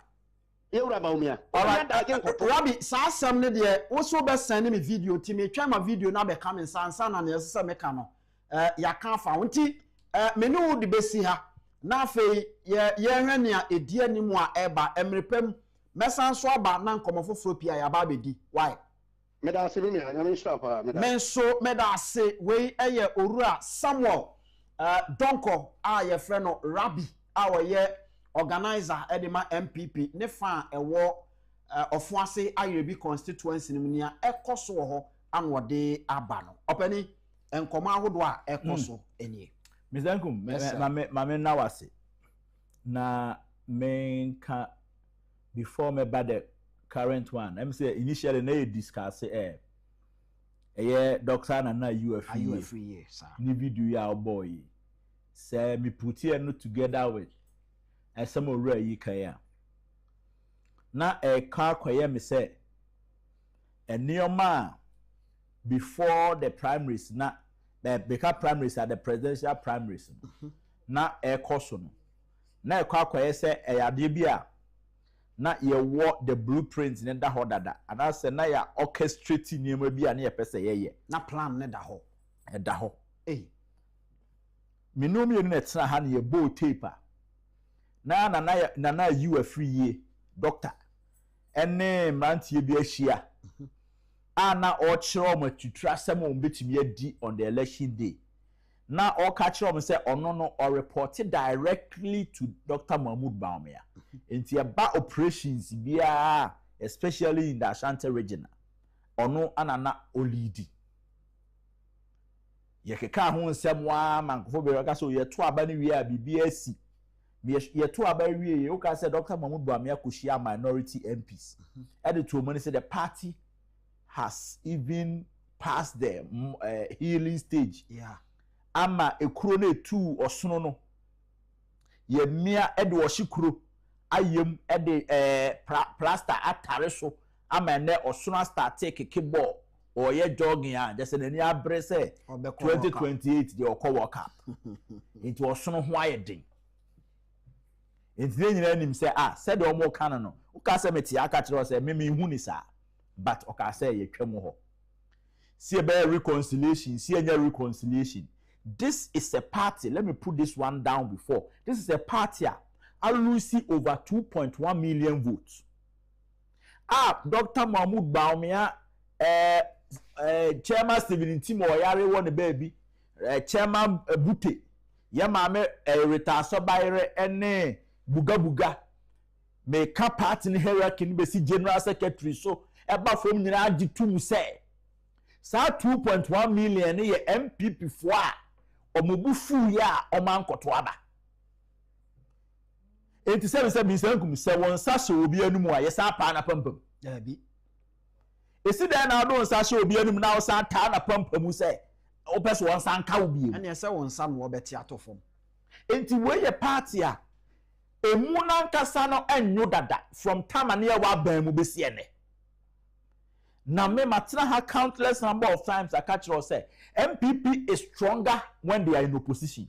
yewura ba umia Rabbi sa asem ne de wo so be send me video ti me twa ma video na be come sansa na ne se me ka no ya kan fa wonti me ne wo de besi ha na afei ye hwe ne a edi animu a eba emrepam mesan so aba na nkomofoforo pia ya ba bedi why me da se me anya me stop me da men so me da se we eye orura Samuel donko a ye frɛ no Rabbi a wo ye organizer edema MPP ne fa ewo ofuase ayerebi constituency nim ekoso ho anwode aba no opani enkoma ahodo a ekoso enie Mr. Nkum mame na wase na menka before me by the current one I'm say initially na discuss Dr. Nana UFE ni video ya boy say me put here no together with some ora yi kan na ka kwaye me say enioma before the primaries na the become primaries at the presidential primaries na koso no na kwaye say eyade bia na ye wo the blueprint ne da hodada ana say na ya orchestrating niema bia na ye pese ye na plan ne da ho minum ye no tena ha na ye bo tape na you a free ye doctor ene mantie bi ahia ana o kire o matutra sem o betimi adi on the election day na o ka kire o say ono no or reported directly to Dr. Mahmoud Baomi enti ba operations bia especially in the Ashanti region ono anana o lead ye keka ho nsem wa mankofo be ka so ye to aba ni wi a bibia si ye to aba wie ye o ka say Dr. Mahmoud Baomi akoshia minority MPs and to money say the party has even passed the healing stage ama ekuro na etu osono no ye mia ede wo hikuro ayem de plaster atare so amene osuna start take ball or ye jogging and just an abre say 2028 the okọ World Cup it was so ho ayedin enti nyina nim say said o mo kan no o ka say meti aka kire o say me hu ni sa but o ka say ye twam ho see a reconciliation see any reconciliation. This is a party, let me put this one down before, this is a party I lose over 2.1 million votes. Dr. Mahmoud Baumia, Chairman Stephen Timo Oyare won the baby, Chairman Bute, Yamame Retaso Bayre ene Buga me ka party in hierarchy be si General Secretary so eba from nyina agi tum say sa 2.1 million ye MPP fo a omobufu ya omankoto aba 87 se won sa hye obi anum a ye sa pa na pampam ya bi esi dan na do sa hye obi anum na wo sa ta na pampam se o pese won sa nka obi ene se won sa no obeti atofom enti we ye party a emu na nkasa no enyo dada from time na ye wa ban mu besi ene na me matena ha countless number of times I catch you say MPP is stronger when they are in opposition.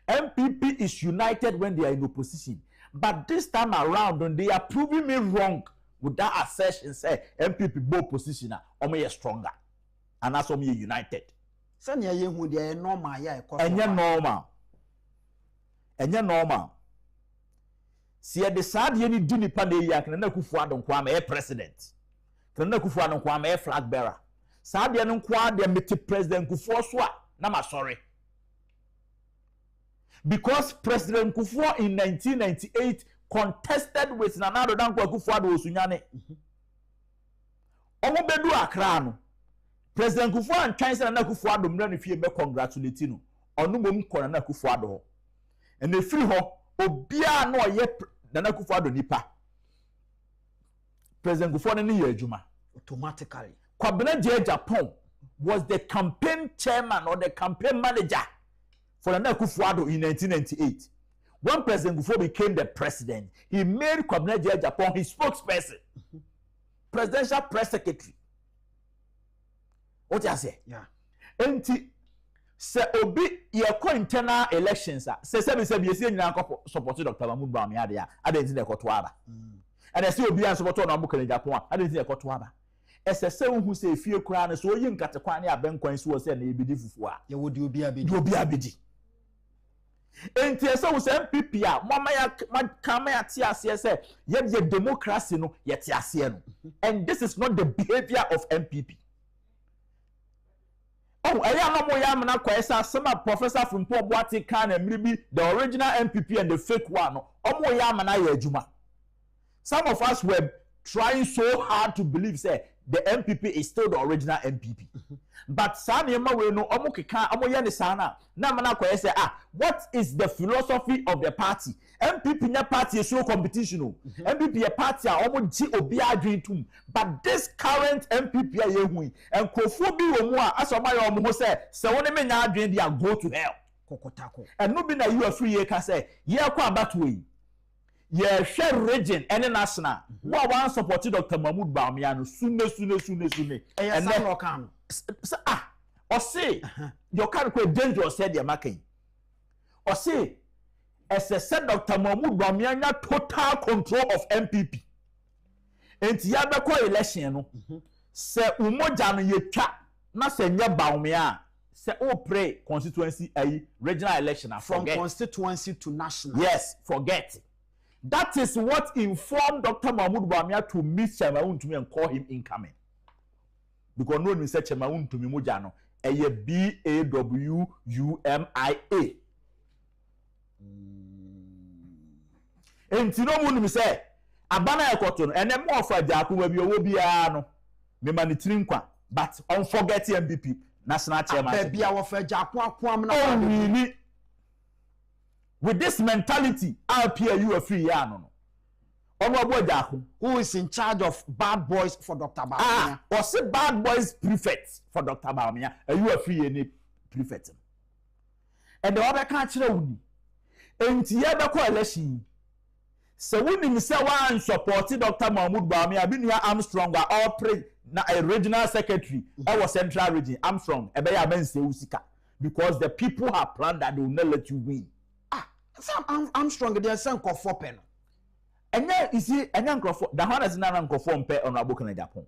MPP is united when they are in opposition. But this time around, they are proving me wrong with that assertion. Say MPP both position or me stronger, and that's why me united. Send ye who they are normal, and you're normal, and you're normal. See, the sad ye need dini pande yak na akufo-addo kwame president. Na akufo-addo kwame flag bearer. Sad ye no kwa de meti president Kufuor so a na ma sorry. Because President Kufuor in 1998 contested with Nana Addo Dankwa Akufo-Addo Osunyane. Omo bedu Accra no. President Kufuor and China Nana Akufo-Addo mra ne fie be congratulate no. Onu mom ko Nana Akufo-Addo ho. And e free ho obia no ye Nana Akufo-Addo nipa. President Kufuor ne ye adwuma automatically. Agyapong was the campaign chairman or the campaign manager for Nana Akufo-Addo in 1998. When President Kufuor became the president, he made Agyapong his spokesperson, presidential press secretary. What you say? Yeah. And se obi ye ko internal elections se be ye nyina support Dr. Mahmoud Bawumia dia adentin de koto aba. And I say obi an support no Abuka Agyapong adentin de koto aba. Esese hu se fie kura ne so yi nkatekwan ne abenkwan so se na ebidi fufu a ye wodi obi abedi obi abedi enti ese hu se MPP a mama ya kama ya ti ase se ye democracy no ye ti ase no and this is not the behavior of MPP. Oh eya no mo ya mena kwa esa sema Professor Frimpo Boati kan emribi the original MPP and the fake one no omo ya mena ya adwuma. Some of us were trying so hard to believe say the MPP is still the original MPP. But Sanema we know say what is the philosophy of the party? MPP nya party is so competition. MPP a party almost obi adwin. But this current MPP yehui and Kofu bi wo mu a asoma ye omo say se woni me nya adwin dia go to hell. Kokotako. And no be na you free ye ka say ye kwa abatwe. Yeah, share region any national. What one supported Dr. Mahmoud Bawumia no sune. And then come. Or say your kind quite dangerous said your marking. Or say as I said Dr. Mahmoud Bawumia total control of MPP. And the other election no say umoja no ye twa na say nya Bawumia say oh pray constituency regional election from constituency to national. Yes, forget it. That is what informed Dr. Mahmoud Bawumia to meet Chemaun to me and call him incoming. Because no one said Chemaun to me Mujano. Bawumia. And you know when we say Abana Ekoton and then more for Agyapong we will be no me manitirinkwa but unforget MPP national chairman. Be our for Agyapong na. Oh really? With this mentality, I'll appear you a free no. Who is in charge of bad boys for Dr. Bawumia? Or say bad boys prefect for Dr. Bawumia, and you are free any prefect. And the other country, and the other coalition, So when him say one support Dr. Mahmoud Bawumia abi nua Armstrong all pray na a regional secretary our central region Armstrong ebe ya ben say usika because the people have planned that they will not let you win. Sam Armstrong dey send for pen. And then you see enya nkrofo the one is na nkrofo mpe honorable Ken Agyapong.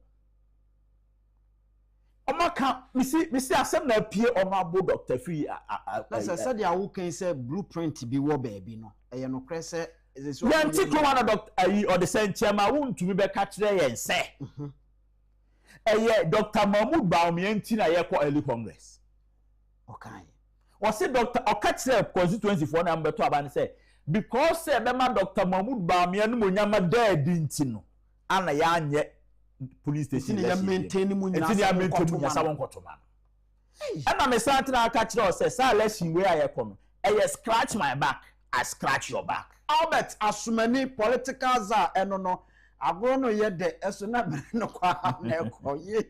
Omaka we see asem na pie honorable Dr. Free Let's say dia wo kan say blueprint bi wo baby no. Eye no kre say Yanti Kumana Dr. or the same chairman won't to be catch there and say. Dr. Mahmoud Bawumia Tina Yako early Congress. Okay. Or say Dr. or catch there constituency for number 2 and say because Bema Dr. Mahmoud Bawumia no nyama dead dintino. Ana yanye police station ya maintain mu nyina sa won kotoman. And I'm a certain catch there say sa election where I come. Scratch my back, I scratch your back. Albert asumani political za eno no agro no ye de eso na bere no kwa na ekọ ye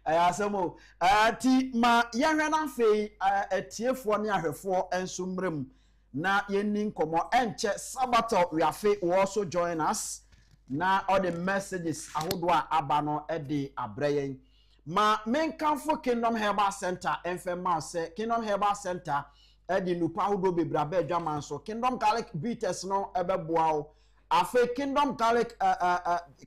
ayasemo ti ma yehwe na fe etiefo ne ahwefo enso mrem na yenni nkomo enche sabato we afe will also join us na all the messages ahodo a aba no e de abrayen ma menkanfo Kingdom Herbal Center enfema se Kingdom Herbal Center Edi nupa hudo bebrabe adwaman so Kingdom Garlic Bitters no ebeboa o afa Kingdom Garlic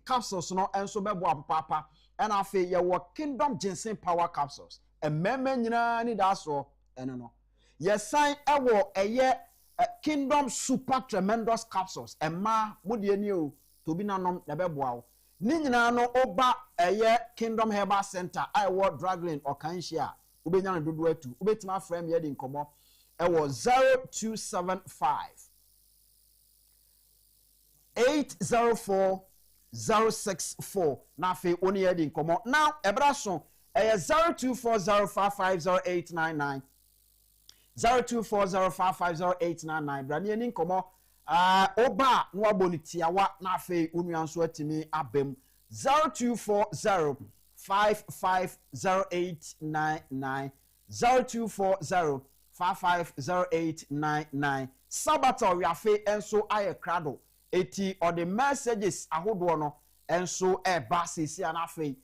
capsules no enso beboa papa and afa ye wo Kingdom Ginseng Power Capsules ememe nyina ni da so eno no ye sign ewo eye Kingdom Super Tremendous Capsules emma modie ni o to bi nanom na beboa o ni nyina no oba eye Kingdom Herbal Center iwo Draglin okanhia ubenya no dodo atu ubetima frame ye di nkomo ewo 0275 804 064 na fe oni yedi nkomo now ebraso 0240550899 0240550899 brani ni nkomo oba no abonitiawa na fe onua nso atimi abem 0240550899 0240550899 Sabato we afe enso aye krado eti or the messages ahodo no enso e ba sisi anafe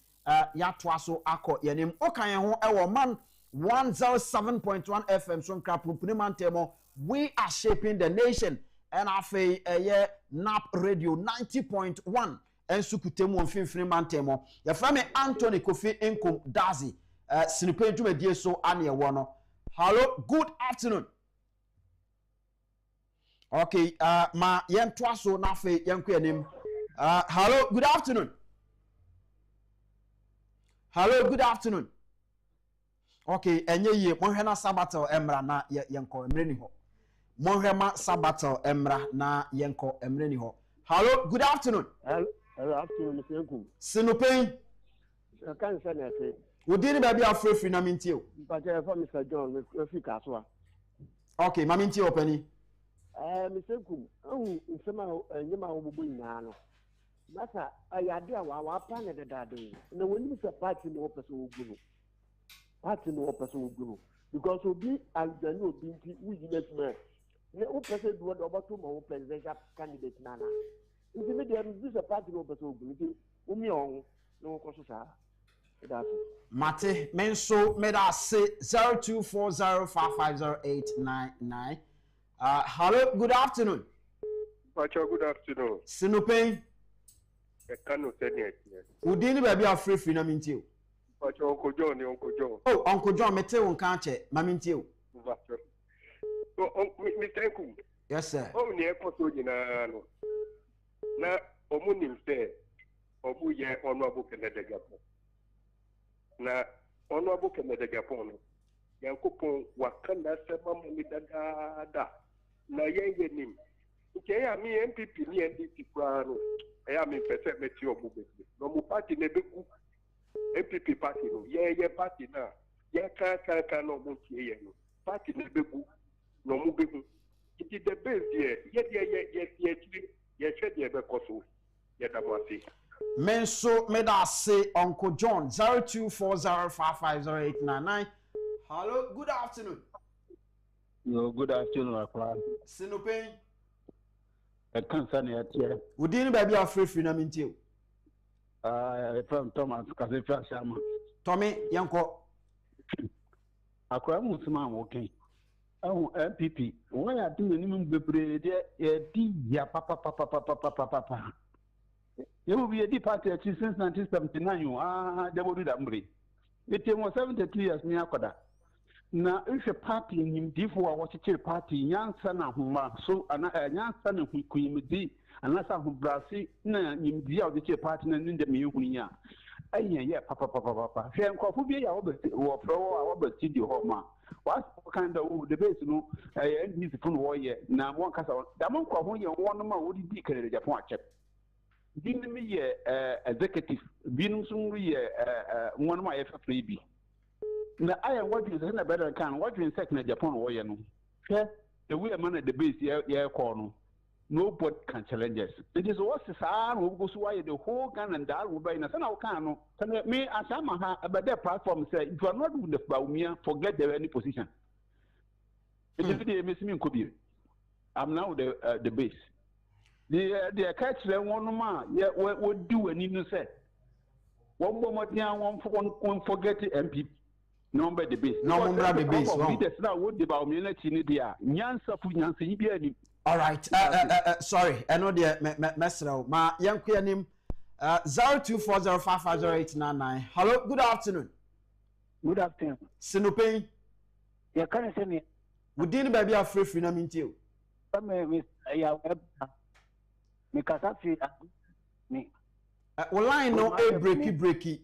ya toaso akọ yenim okan ho e wo man 107.1 FM so nkra proprimantemo we are shaping the nation and afe eye nap radio 90.1 enso kutemu mfimfini mantemo ya frame Anthony Kofi Inkum Dazi sinipe dwumadie so ane wo no. Hello, good afternoon. Okay, ma yen twaso na fe yen kwanim. Hello, good afternoon. Hello, good afternoon. Okay, enye ye monhwe na sabato emra na yenko emre ni ho. Monhwe ma sabato emra na yenko emre ni ho. Hello, good afternoon. Hello, afternoon, Mr. Nkum. Sinopin. Kan se na fe. Udini baby afrefi na mintio. Mpache for Mr. John, we kaswa. Okay, ma mintio opani. Mr. Nkum, nsema nyema obubu nyina no. Masa ayade a wa pa na dedade. Na woni se party no person ogunu. Party no person ogunu. Because obi aljani obi nti wujiness man. Ne o person do obato mo presidential candidate nana. Nti me dem this party no person ogunu. Nti umi on no ko so sa. Mate menso meda say 0240550899. Hello, good afternoon. Pacho, good afternoon. Sinopin. Kano Senior. Udini baby afrefi na mintio. Pacho, Uncle John, Uncle John. Oh, Uncle John, mete won kanche, mamintio. Pacho. So, Mr. Nkum. Yes, sir. Oh, ni ekoso nyina no. Na omunim se obu ye honorable Ken Agyapong. Na honorable Ken Agyapong no. Yankopon wakanda sema mu dada na yenye nim. Nke ya mi MPP ni NDP kwa no. Ya mi pese meti obu. No mu party ne beku. MPP party no. Ye party na. Ye ka no mu tie ye no. Party ne beku. No mu beku. It is the base here. Ye chwe be koso. Ye damasi. Menso meda say Uncle John 0240550899. Hello, good afternoon. No, good afternoon, Akran. Sinopin. cancer near here. We didn't be afraid na minti. From Thomas Kazefa Sama. Tommy Yanko. Akwa musuma walking. Oh, MPP. Why are doing minimum bebre ya papa. You will be a party since 1979. They will do that. It was 72 years near Koda. Now, if a party in before was a party, young son of Huma, so a young son of Queen, unless I have Brazil, in the other party and in the Munia. Yeah, papa. She and Coffee or pro our studio home. What kind of debate? No, I need the phone warrior. Now, one castle. The monk of one more would be carried a point. Didn't me executive, being soon one of my FFB. Now, I am watching the better can watch in second Japan warrior. The way a man at the base, yeah, corner. Nobody can challenge us. It is what's the sound who goes why the whole gun and that will buy in a son of Kano. Me, as I'm about their platform, say, if you are not with the Baumia, forget there any position. It is the missing could be. I'm now the base. The catch one man, yeah, what do and even say. One more won't forget the MP. Number the base. No, the base. Leaders now would the Baumia Chinedia. Nyansa Punyansi. All right. Sorry. I know the mesro. Ma young queer name 0240550899. Hello. Good afternoon. Good afternoon. Sinupe. You can't say me. We didn't baby a free free name you. Me kasafi me. Well, I know a breaky.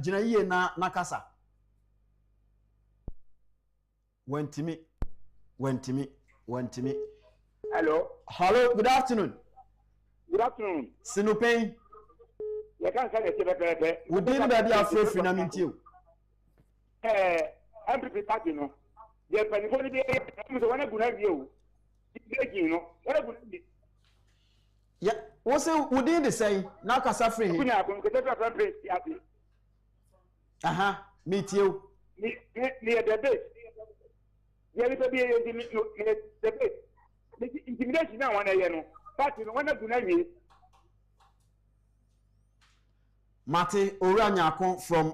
Jina ye na kasa. Went to me. Hello, good afternoon. Good afternoon. Sinupe. You can't say it. We didn't baby a free free name you. MPP party, no. The Penny Day, I'm the one who have you. You know, what I would be. Yeah, what's it? We did the same. Now, Casafri. Meet you. Near the base. There is a be the base. The intimidation now, one year, party, one of the Mate Oranyako from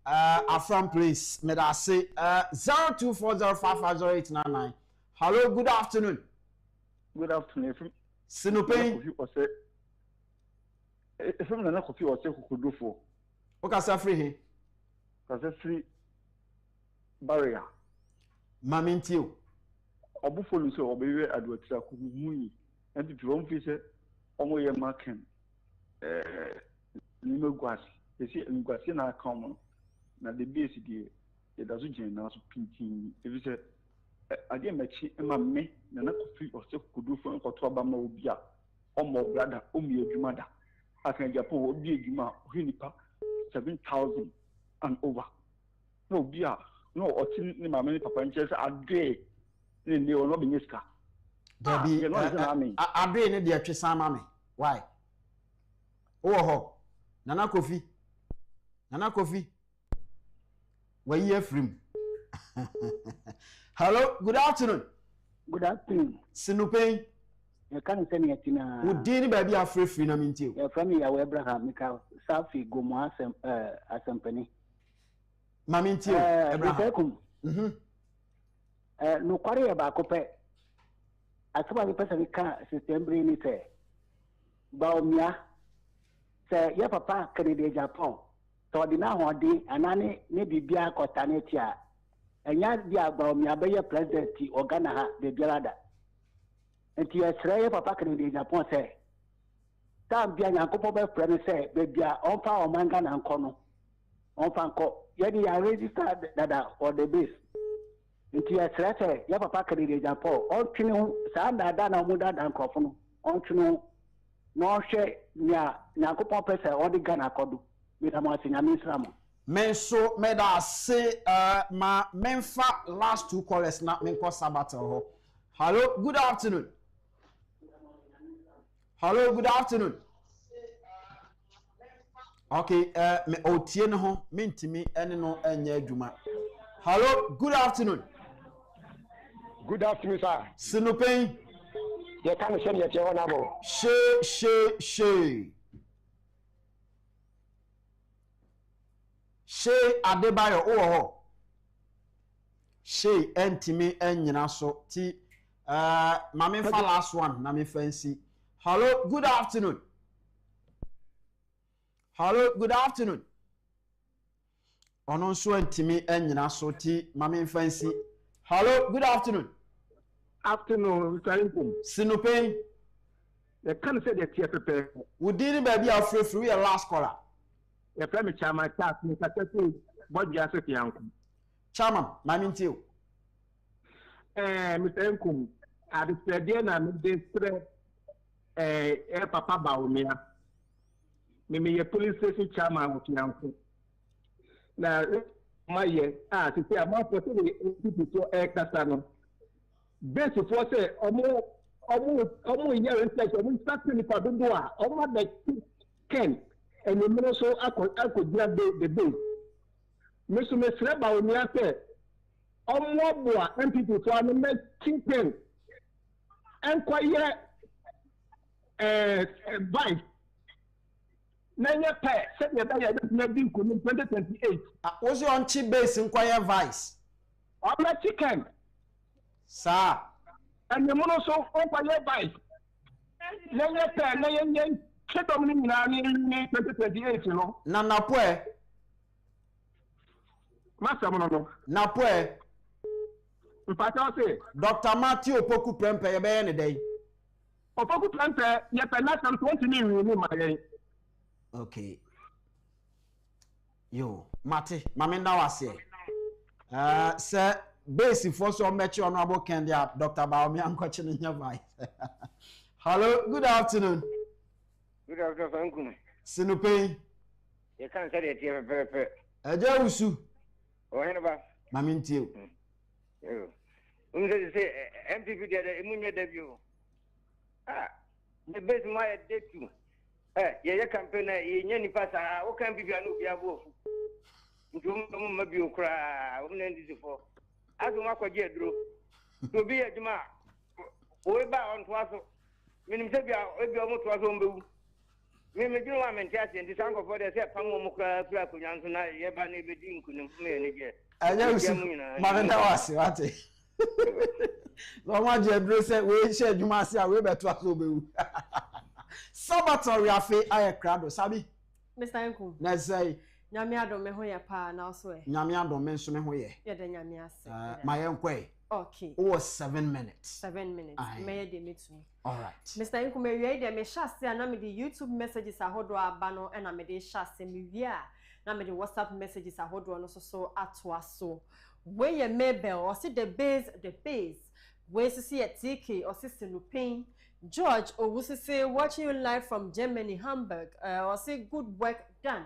Afram Place, Medase 0240550899. Hello, good afternoon. Good afternoon. Sinupe. If I'm not coffee or say who could do for. Okay, Safri. Because free barrier. Mamintio. Obufolu so obey advertise ku muni and if you won't face it omo ye marking nime gwasi you see ngwasi na come na the base dey it doesn't change now so pintin if you say ade machi ma me na kofi o se kudu fo nko to ba ma obi a omo brother omi adwuma da aka Agyapong obi adwuma ohinipa 7,000 and over no obi a no oti ni ma me papa nche say ade ni o no be nyiska Debbie abe ne de atwesan ma me why ho nana kofi where you from? Hello, good afternoon. Good afternoon. Sinupe. You can't send me a tina. Who did baby a free na minti? Your family are Abraham Mika Safi Gomo Assembly. Maminti Abraham. No quarry about Cope. As far as the person system bring it. Baumia say, your papa can be Agyapong. So the now one day, and I maybe be a cotanetia. And yet, the Baumia be a president or Ghana, the Gerada. And to your papa can be Agyapong say. Tam be a couple of friends say, baby, on power mangan and cono. On fanco, yet you are registered that or the base. Into your threat, your papa can be Agyapong. On Chino, Sanda Dana Muda and Coffin. On Chino, no share Nyakupo Pesa or the Ghana Kodu with a Martin Amisram. Men so made us say, ma menfa last two callers not menko sabato. Hello, good afternoon. Hello, good afternoon. Okay, me otien ho mintimi ene no enye adwuma. Hello, good afternoon. Good afternoon, sir. Sinupen. You can't send your honorable. Shay Adebayo oh Shay entimi enyina so ti mame fa last one na me fancy. Hello, good afternoon. Hello, good afternoon. Ono so entimi enyina so ti mame fancy. Hello, good afternoon. Afternoon, No Pein. You can't say the TFP. We didn't baby our free your last caller. Your family chairman task, Mr. What you are saying, Chairman, my mean you. Mr. Enkum, at the Sediana, Papa Baumia. Maybe a police station chairman of Yanku. Now, my year, to say a month or two, people to air Casano. Basic for say, almost year and such, I'm starting if I don't do almost like Ken, and the minister I could grab the bill. Mr. Mesreba, when you say, almost more MPP for an American pen, and quiet vice. Nanya pay, set your day at 2028. Was you on cheap base in quiet vice? I'm not chicken. Sir. And the monoso over your vice. Nanya pay, Nanya, check on me in 2028, you know. Nana pue. Master Mono. Napue. If I say, Dr. Matthew Poku Prempe, you be any day. Opoku Prempe, you can not come 20 million in my. Okay. Yo, Mate, Mami now I say. Sir, basic for so much honorable Candia, Dr. Baomi, I'm watching in your voice. Hello, good afternoon. Good afternoon, No Pein. You can't say it here, very. Ajawusu. Oh, Hannibal. Mami Tio. You say, MPP did a immune debut. The best my day too. Yeah, campaign, you pass. What can be a new Biabo? You maybe you cry, I won't end this for. As a Marco Jedro, to be a Jama, way back on Twasso, meaning to be almost was on Boo. Maybe you are mentioning the song of what I said, Pamoka, Yansona, Yabani, Bedin, couldn't again. I know, Mavenda was it. No one Jedro said, we said you must say, we better to be. Sabatori afe aye krado sabi Mr. Enku na say nyame adom me ho ye pa na so e nyame adom me nso me ho ye ye de nyame ase my enkwe okay oh 7 minutes 7 minutes me ye de metu all right Mr. Enku me wie de me shase na me de YouTube messages ahodo aba no na me de shase me wie na me de WhatsApp messages ahodo no so ato aso we ye mebel or see the base we see a TK or see No Pein George Owusisi watching you live from Germany, Hamburg. Or say good work done.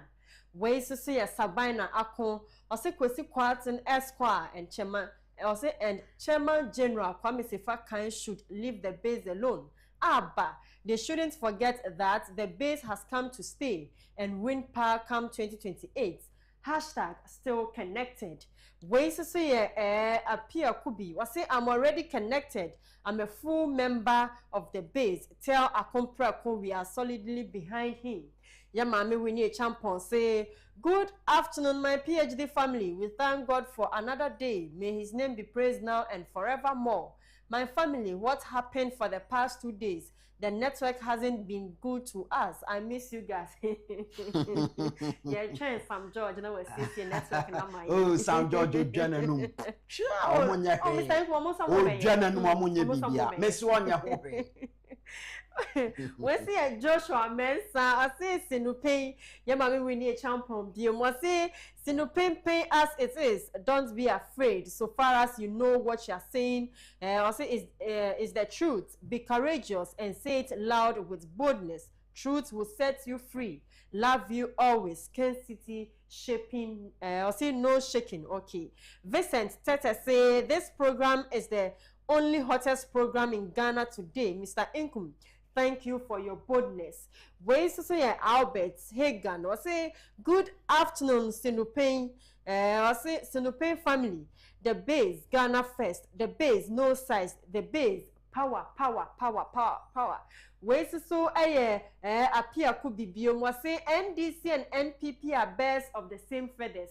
Ways to see a Sabina Akon, or say Kwesi Kwarton Esquire and Chairman, or say and Chairman General Kwame Sefa should leave the base alone. But they shouldn't forget that the base has come to stay and win power come 2028. Hashtag still connected. Ways to see appear Kubi. Was say I'm already connected. I'm a full member of the base. Tell Akompra we are solidly behind him. Yeah, mommy, we need a champion. Say, good afternoon, my PhD family. We thank God for another day. May his name be praised now and forevermore. My family, what happened for the past 2 days? The network hasn't been good to us. I miss you guys. Yeah, trying Sam George. You know what? Network number. Oh, Sam George, you Jenna. Sure, I'm we see a Joshua Mensa, I say No Pein, yeah, mommy, we need a champion. We say No Pein pay as it is. Don't be afraid. So far as you know what you're saying, I say is the truth. Be courageous and say it loud with boldness. Truth will set you free. Love you always. Kencity shaping. I say no shaking. Okay. Vincent Tete say this program is the only hottest program in Ghana today. Mr. Inkum, thank you for your boldness. Ways to say Albert Hagan or say good afternoon, No Pein. Or say No Pein family. The base Ghana first. The base no size. The base power. Ways so appear could be beyond say NDC and NPP are birds of the same feathers.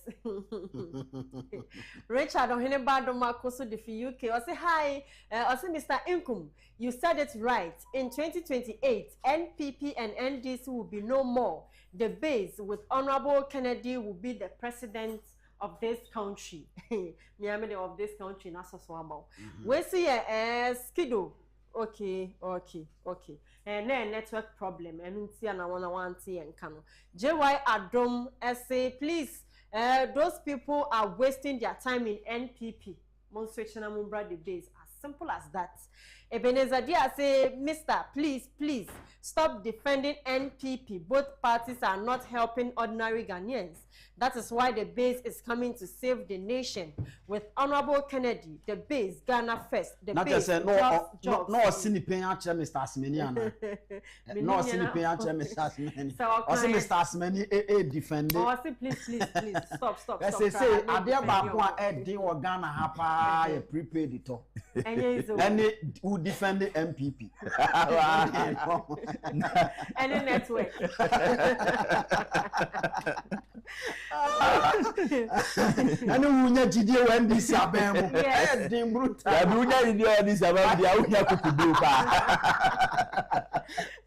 Richard Ohenebado Marcoso de UK or say hi or say Mr. Inkum, you said it right. In 2028, NPP and NDC will be no more. The base with Honorable Kennedy will be the president of this country. Miami of this country, Naso Swamo. We see a skido. Okay. And then network problem. And see, and I want to see and can. JY Adom say, please, those people are wasting their time in NPP. Monstration and Mumbra the base. As simple as that. Ebenezer Dia say, Mister, please, stop defending NPP. Both parties are not helping ordinary Ghanaians. That is why the base is coming to save the nation. With Honorable Kennedy, the base, Ghana first. The not base, just no, Sini Payne Mr. Asmaniana. No, Sini Payne Mr. Asmani. Or say Mr. Asmani, defend it. Oh, say please, stop. Let's say, I dare Bakwa Ed or Ghana Hapa, prepaid it all. And who defend the MPP. And the network. And who not to do when this abem. Yes, Dim Bruta. I do not know this about the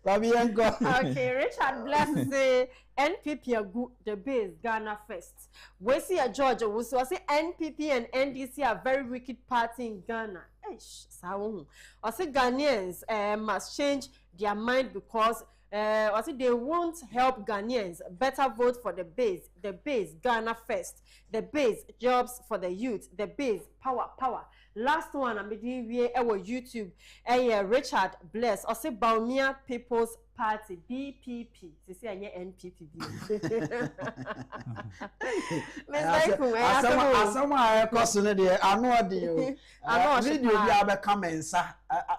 Okay, Richard Bless say NPP are good, the base Ghana first. We see a Georgia, we say NPP and NDC are very wicked party in Ghana. I say Ghanaians must change their mind because I say they won't help Ghanaians. Better vote for the base Ghana first, the base jobs for the youth, the base power. Last one I'm doing here our YouTube. Richard Bless. I say Baumia People's Party BPP. You see, I NPP. I know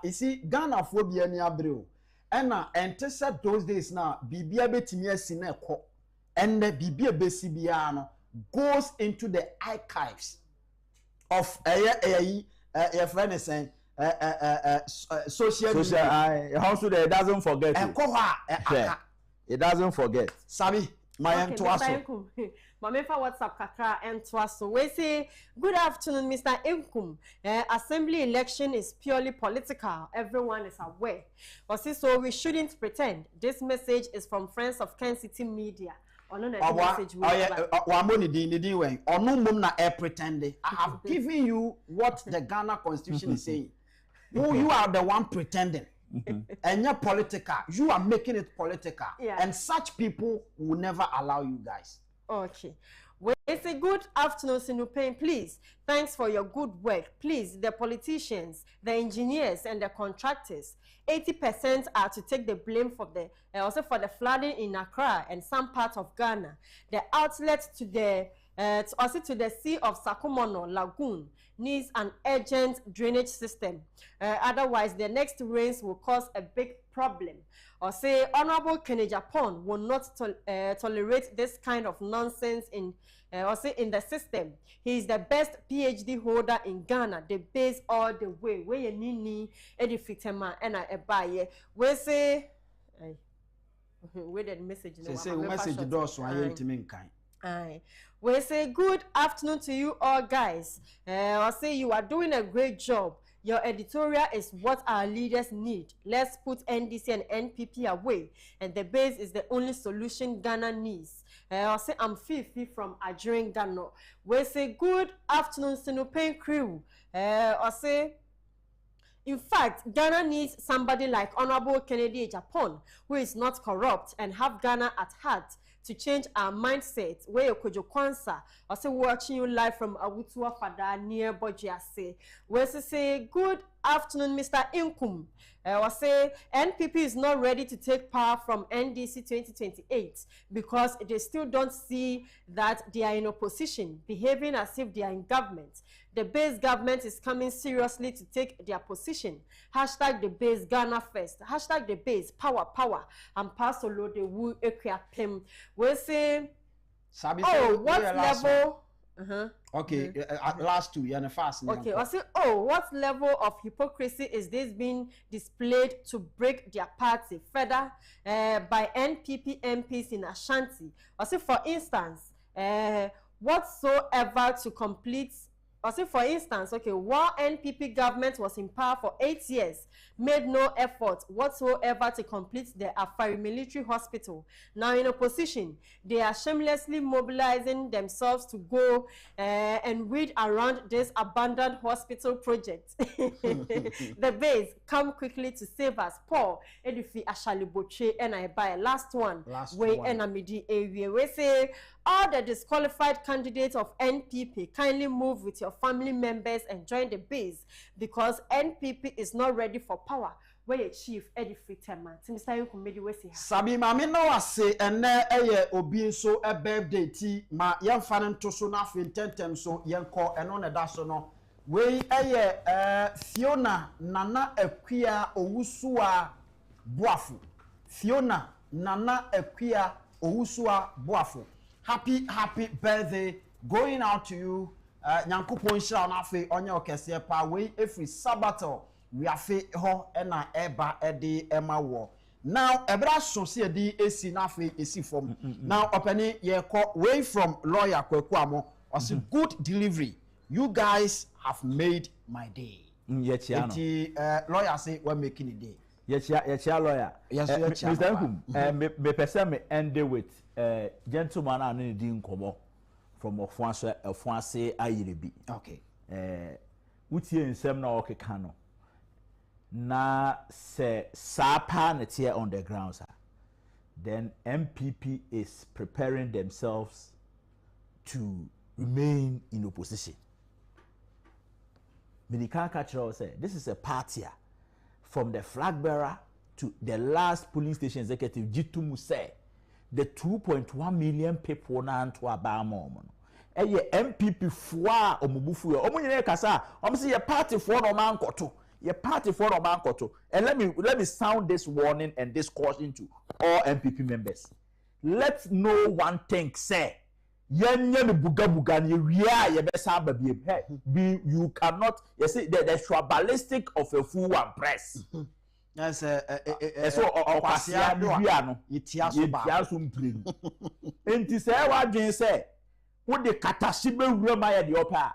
you see Ghana phobia ni abreu. And said those days now, Bibia Betimia Sineko and the Bibia Besibiano goes into the archives of a friend is saying social media. Also, it doesn't forget. It doesn't forget. Sabi, my Antoaso. Mamefa WhatsApp kakra and Twaso. We say, good afternoon, Mr. Inkum. Assembly election is purely political. Everyone is aware. So we shouldn't pretend. This message is from friends of Kencity Media. I have given you what the Ghana Constitution is saying. You are the one pretending. And you're political. You are making it political. Yeah. And such people will never allow you guys. Okay. Well, it's a good afternoon, No Pein. Please, thanks for your good work. Please, the politicians, the engineers, and the contractors, 80% are to take the blame for the also for the flooding in Accra and some parts of Ghana. The outlet to the also to the Sea of Sakumono Lagoon needs an urgent drainage system. Otherwise, the next rains will cause a big problem. Or say Honorable Agyapong will not tolerate this kind of nonsense in the system. He is the best PhD holder in Ghana. The base all the way. Where you need edifitema and a buyer. We say, where the message? Say message does so I ain't mean kind. Aye. We say good afternoon to you all guys. I say you are doing a great job. Your editorial is what our leaders need. Let's put NDC and NPP away. And the base is the only solution Ghana needs. I say I'm Fifi from Agyapong, Ghana. We say good afternoon, No Pein crew. I say, in fact, Ghana needs somebody like Honorable Kennedy Agyapong, who is not corrupt and have Ghana at heart, to change our mindset. Where you could Kwanzaa, I say watching you live from Awutua Fada near Bojiase. Where say good afternoon, Mr. Inkum. I say NPP is not ready to take power from NDC 2028 because they still don't see that they are in opposition, behaving as if they are in government. The base government is coming seriously to take their position. Hashtag the base Ghana first. Hashtag the base power. And pass Olo de Wu Equia Pim. We say, what level? Okay, last two, you're fast. Okay, I say, oh, what level of hypocrisy is this being displayed to break their party further by NPP MPs in Ashanti? I say, for instance, whatsoever to complete. I say, for instance, okay, while NPP government was in power for 8 years, made no effort whatsoever to complete the Afari military hospital. Now in opposition, they are shamelessly mobilizing themselves to go and weed around this abandoned hospital project. The base come quickly to save us. Paul, Edifi Ashali Boche, and I buy last one. Way Enamidi area. We say all the disqualified candidates of NPP kindly move with your family members and join the base because NPP is not ready for power. Where your chief Eddie Friterman. Mr. Yokumedi we say. Sabi mami no wase ene eye obi so a birthday ti ma yen fanen to so na fe tentem so yen ko eno ne da so no. We eye Fiona Nana Ekwia Owusua Boafo. Fiona Nana Ekwia Owusua Boafo. Happy birthday going out to you. Nyankopon shira na fe onye okese pa we every sabato we afe ho na eba ede ema wo. Now ebra so se di esi na fe esi form. Now openi ye call way from lawyer Kweku Amo or good delivery. You guys have made my day. Lawyer say we're making a day. Yes, lawyer. Yes, Mr. Nkum, me person me end with gentleman and din komo from Ofuanse Ayirebi. Okay. Utie nsem na okeka no. Na se sapa na tie on the ground sir. Then MPP is preparing themselves to remain in opposition. Medical Cultural said this is a party from the flag bearer to the last polling station executive Jitumu say the 2.1 million people na to abamo eye MPP foa omubufu yo omunyene kasa say your party for no man koto your party for no man koto. And let me sound this warning and this caution to all MPP members. Let no one think say yenye me buga ni wia ye be sa ba be you cannot you see the tribalistic of a fool one press. Yes, so okwasia wia no yitia so mpire enti say wadwen say wo de katahye be wura ma ye de opa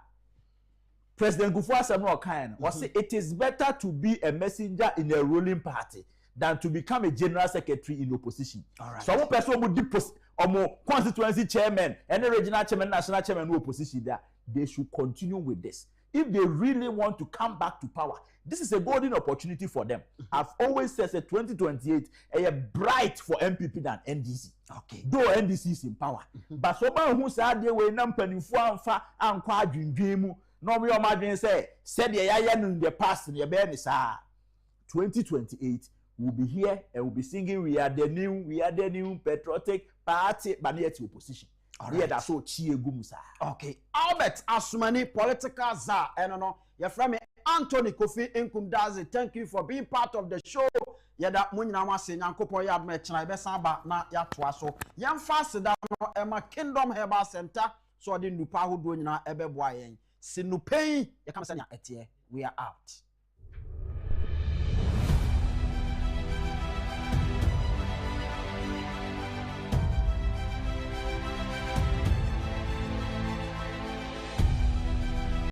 President Kufuor asem no kan no say it is better to be a messenger in a ruling party than to become a general secretary in opposition. Right. So one person would deposit constituency chairman and the regional chairman, national chairman, no opposition there. They should continue with this. If they really want to come back to power, this is a golden opportunity for them. I've always said that 2028 is bright for MPP than NDC. Okay. Though NDC is in power. But someone who said they were not penny for and quite dream. No, we are said in the past, 2028. We'll be here and we'll be singing we are the new patriotic party but near to opposition. Yeah, that's so okay. Albert Asumani, political czar, and no, your friend Anthony Kofi Nkum Dazi, thank you for being part of the show. Yeah, that Munina was in Yankopo Yard Metna, Besamba, na Yatwaso. Young fast down Emma Kingdom Herbal Center, so I didn't do Pahu doing na Ebeboyen. See No Pein, you come send your etie. We are out.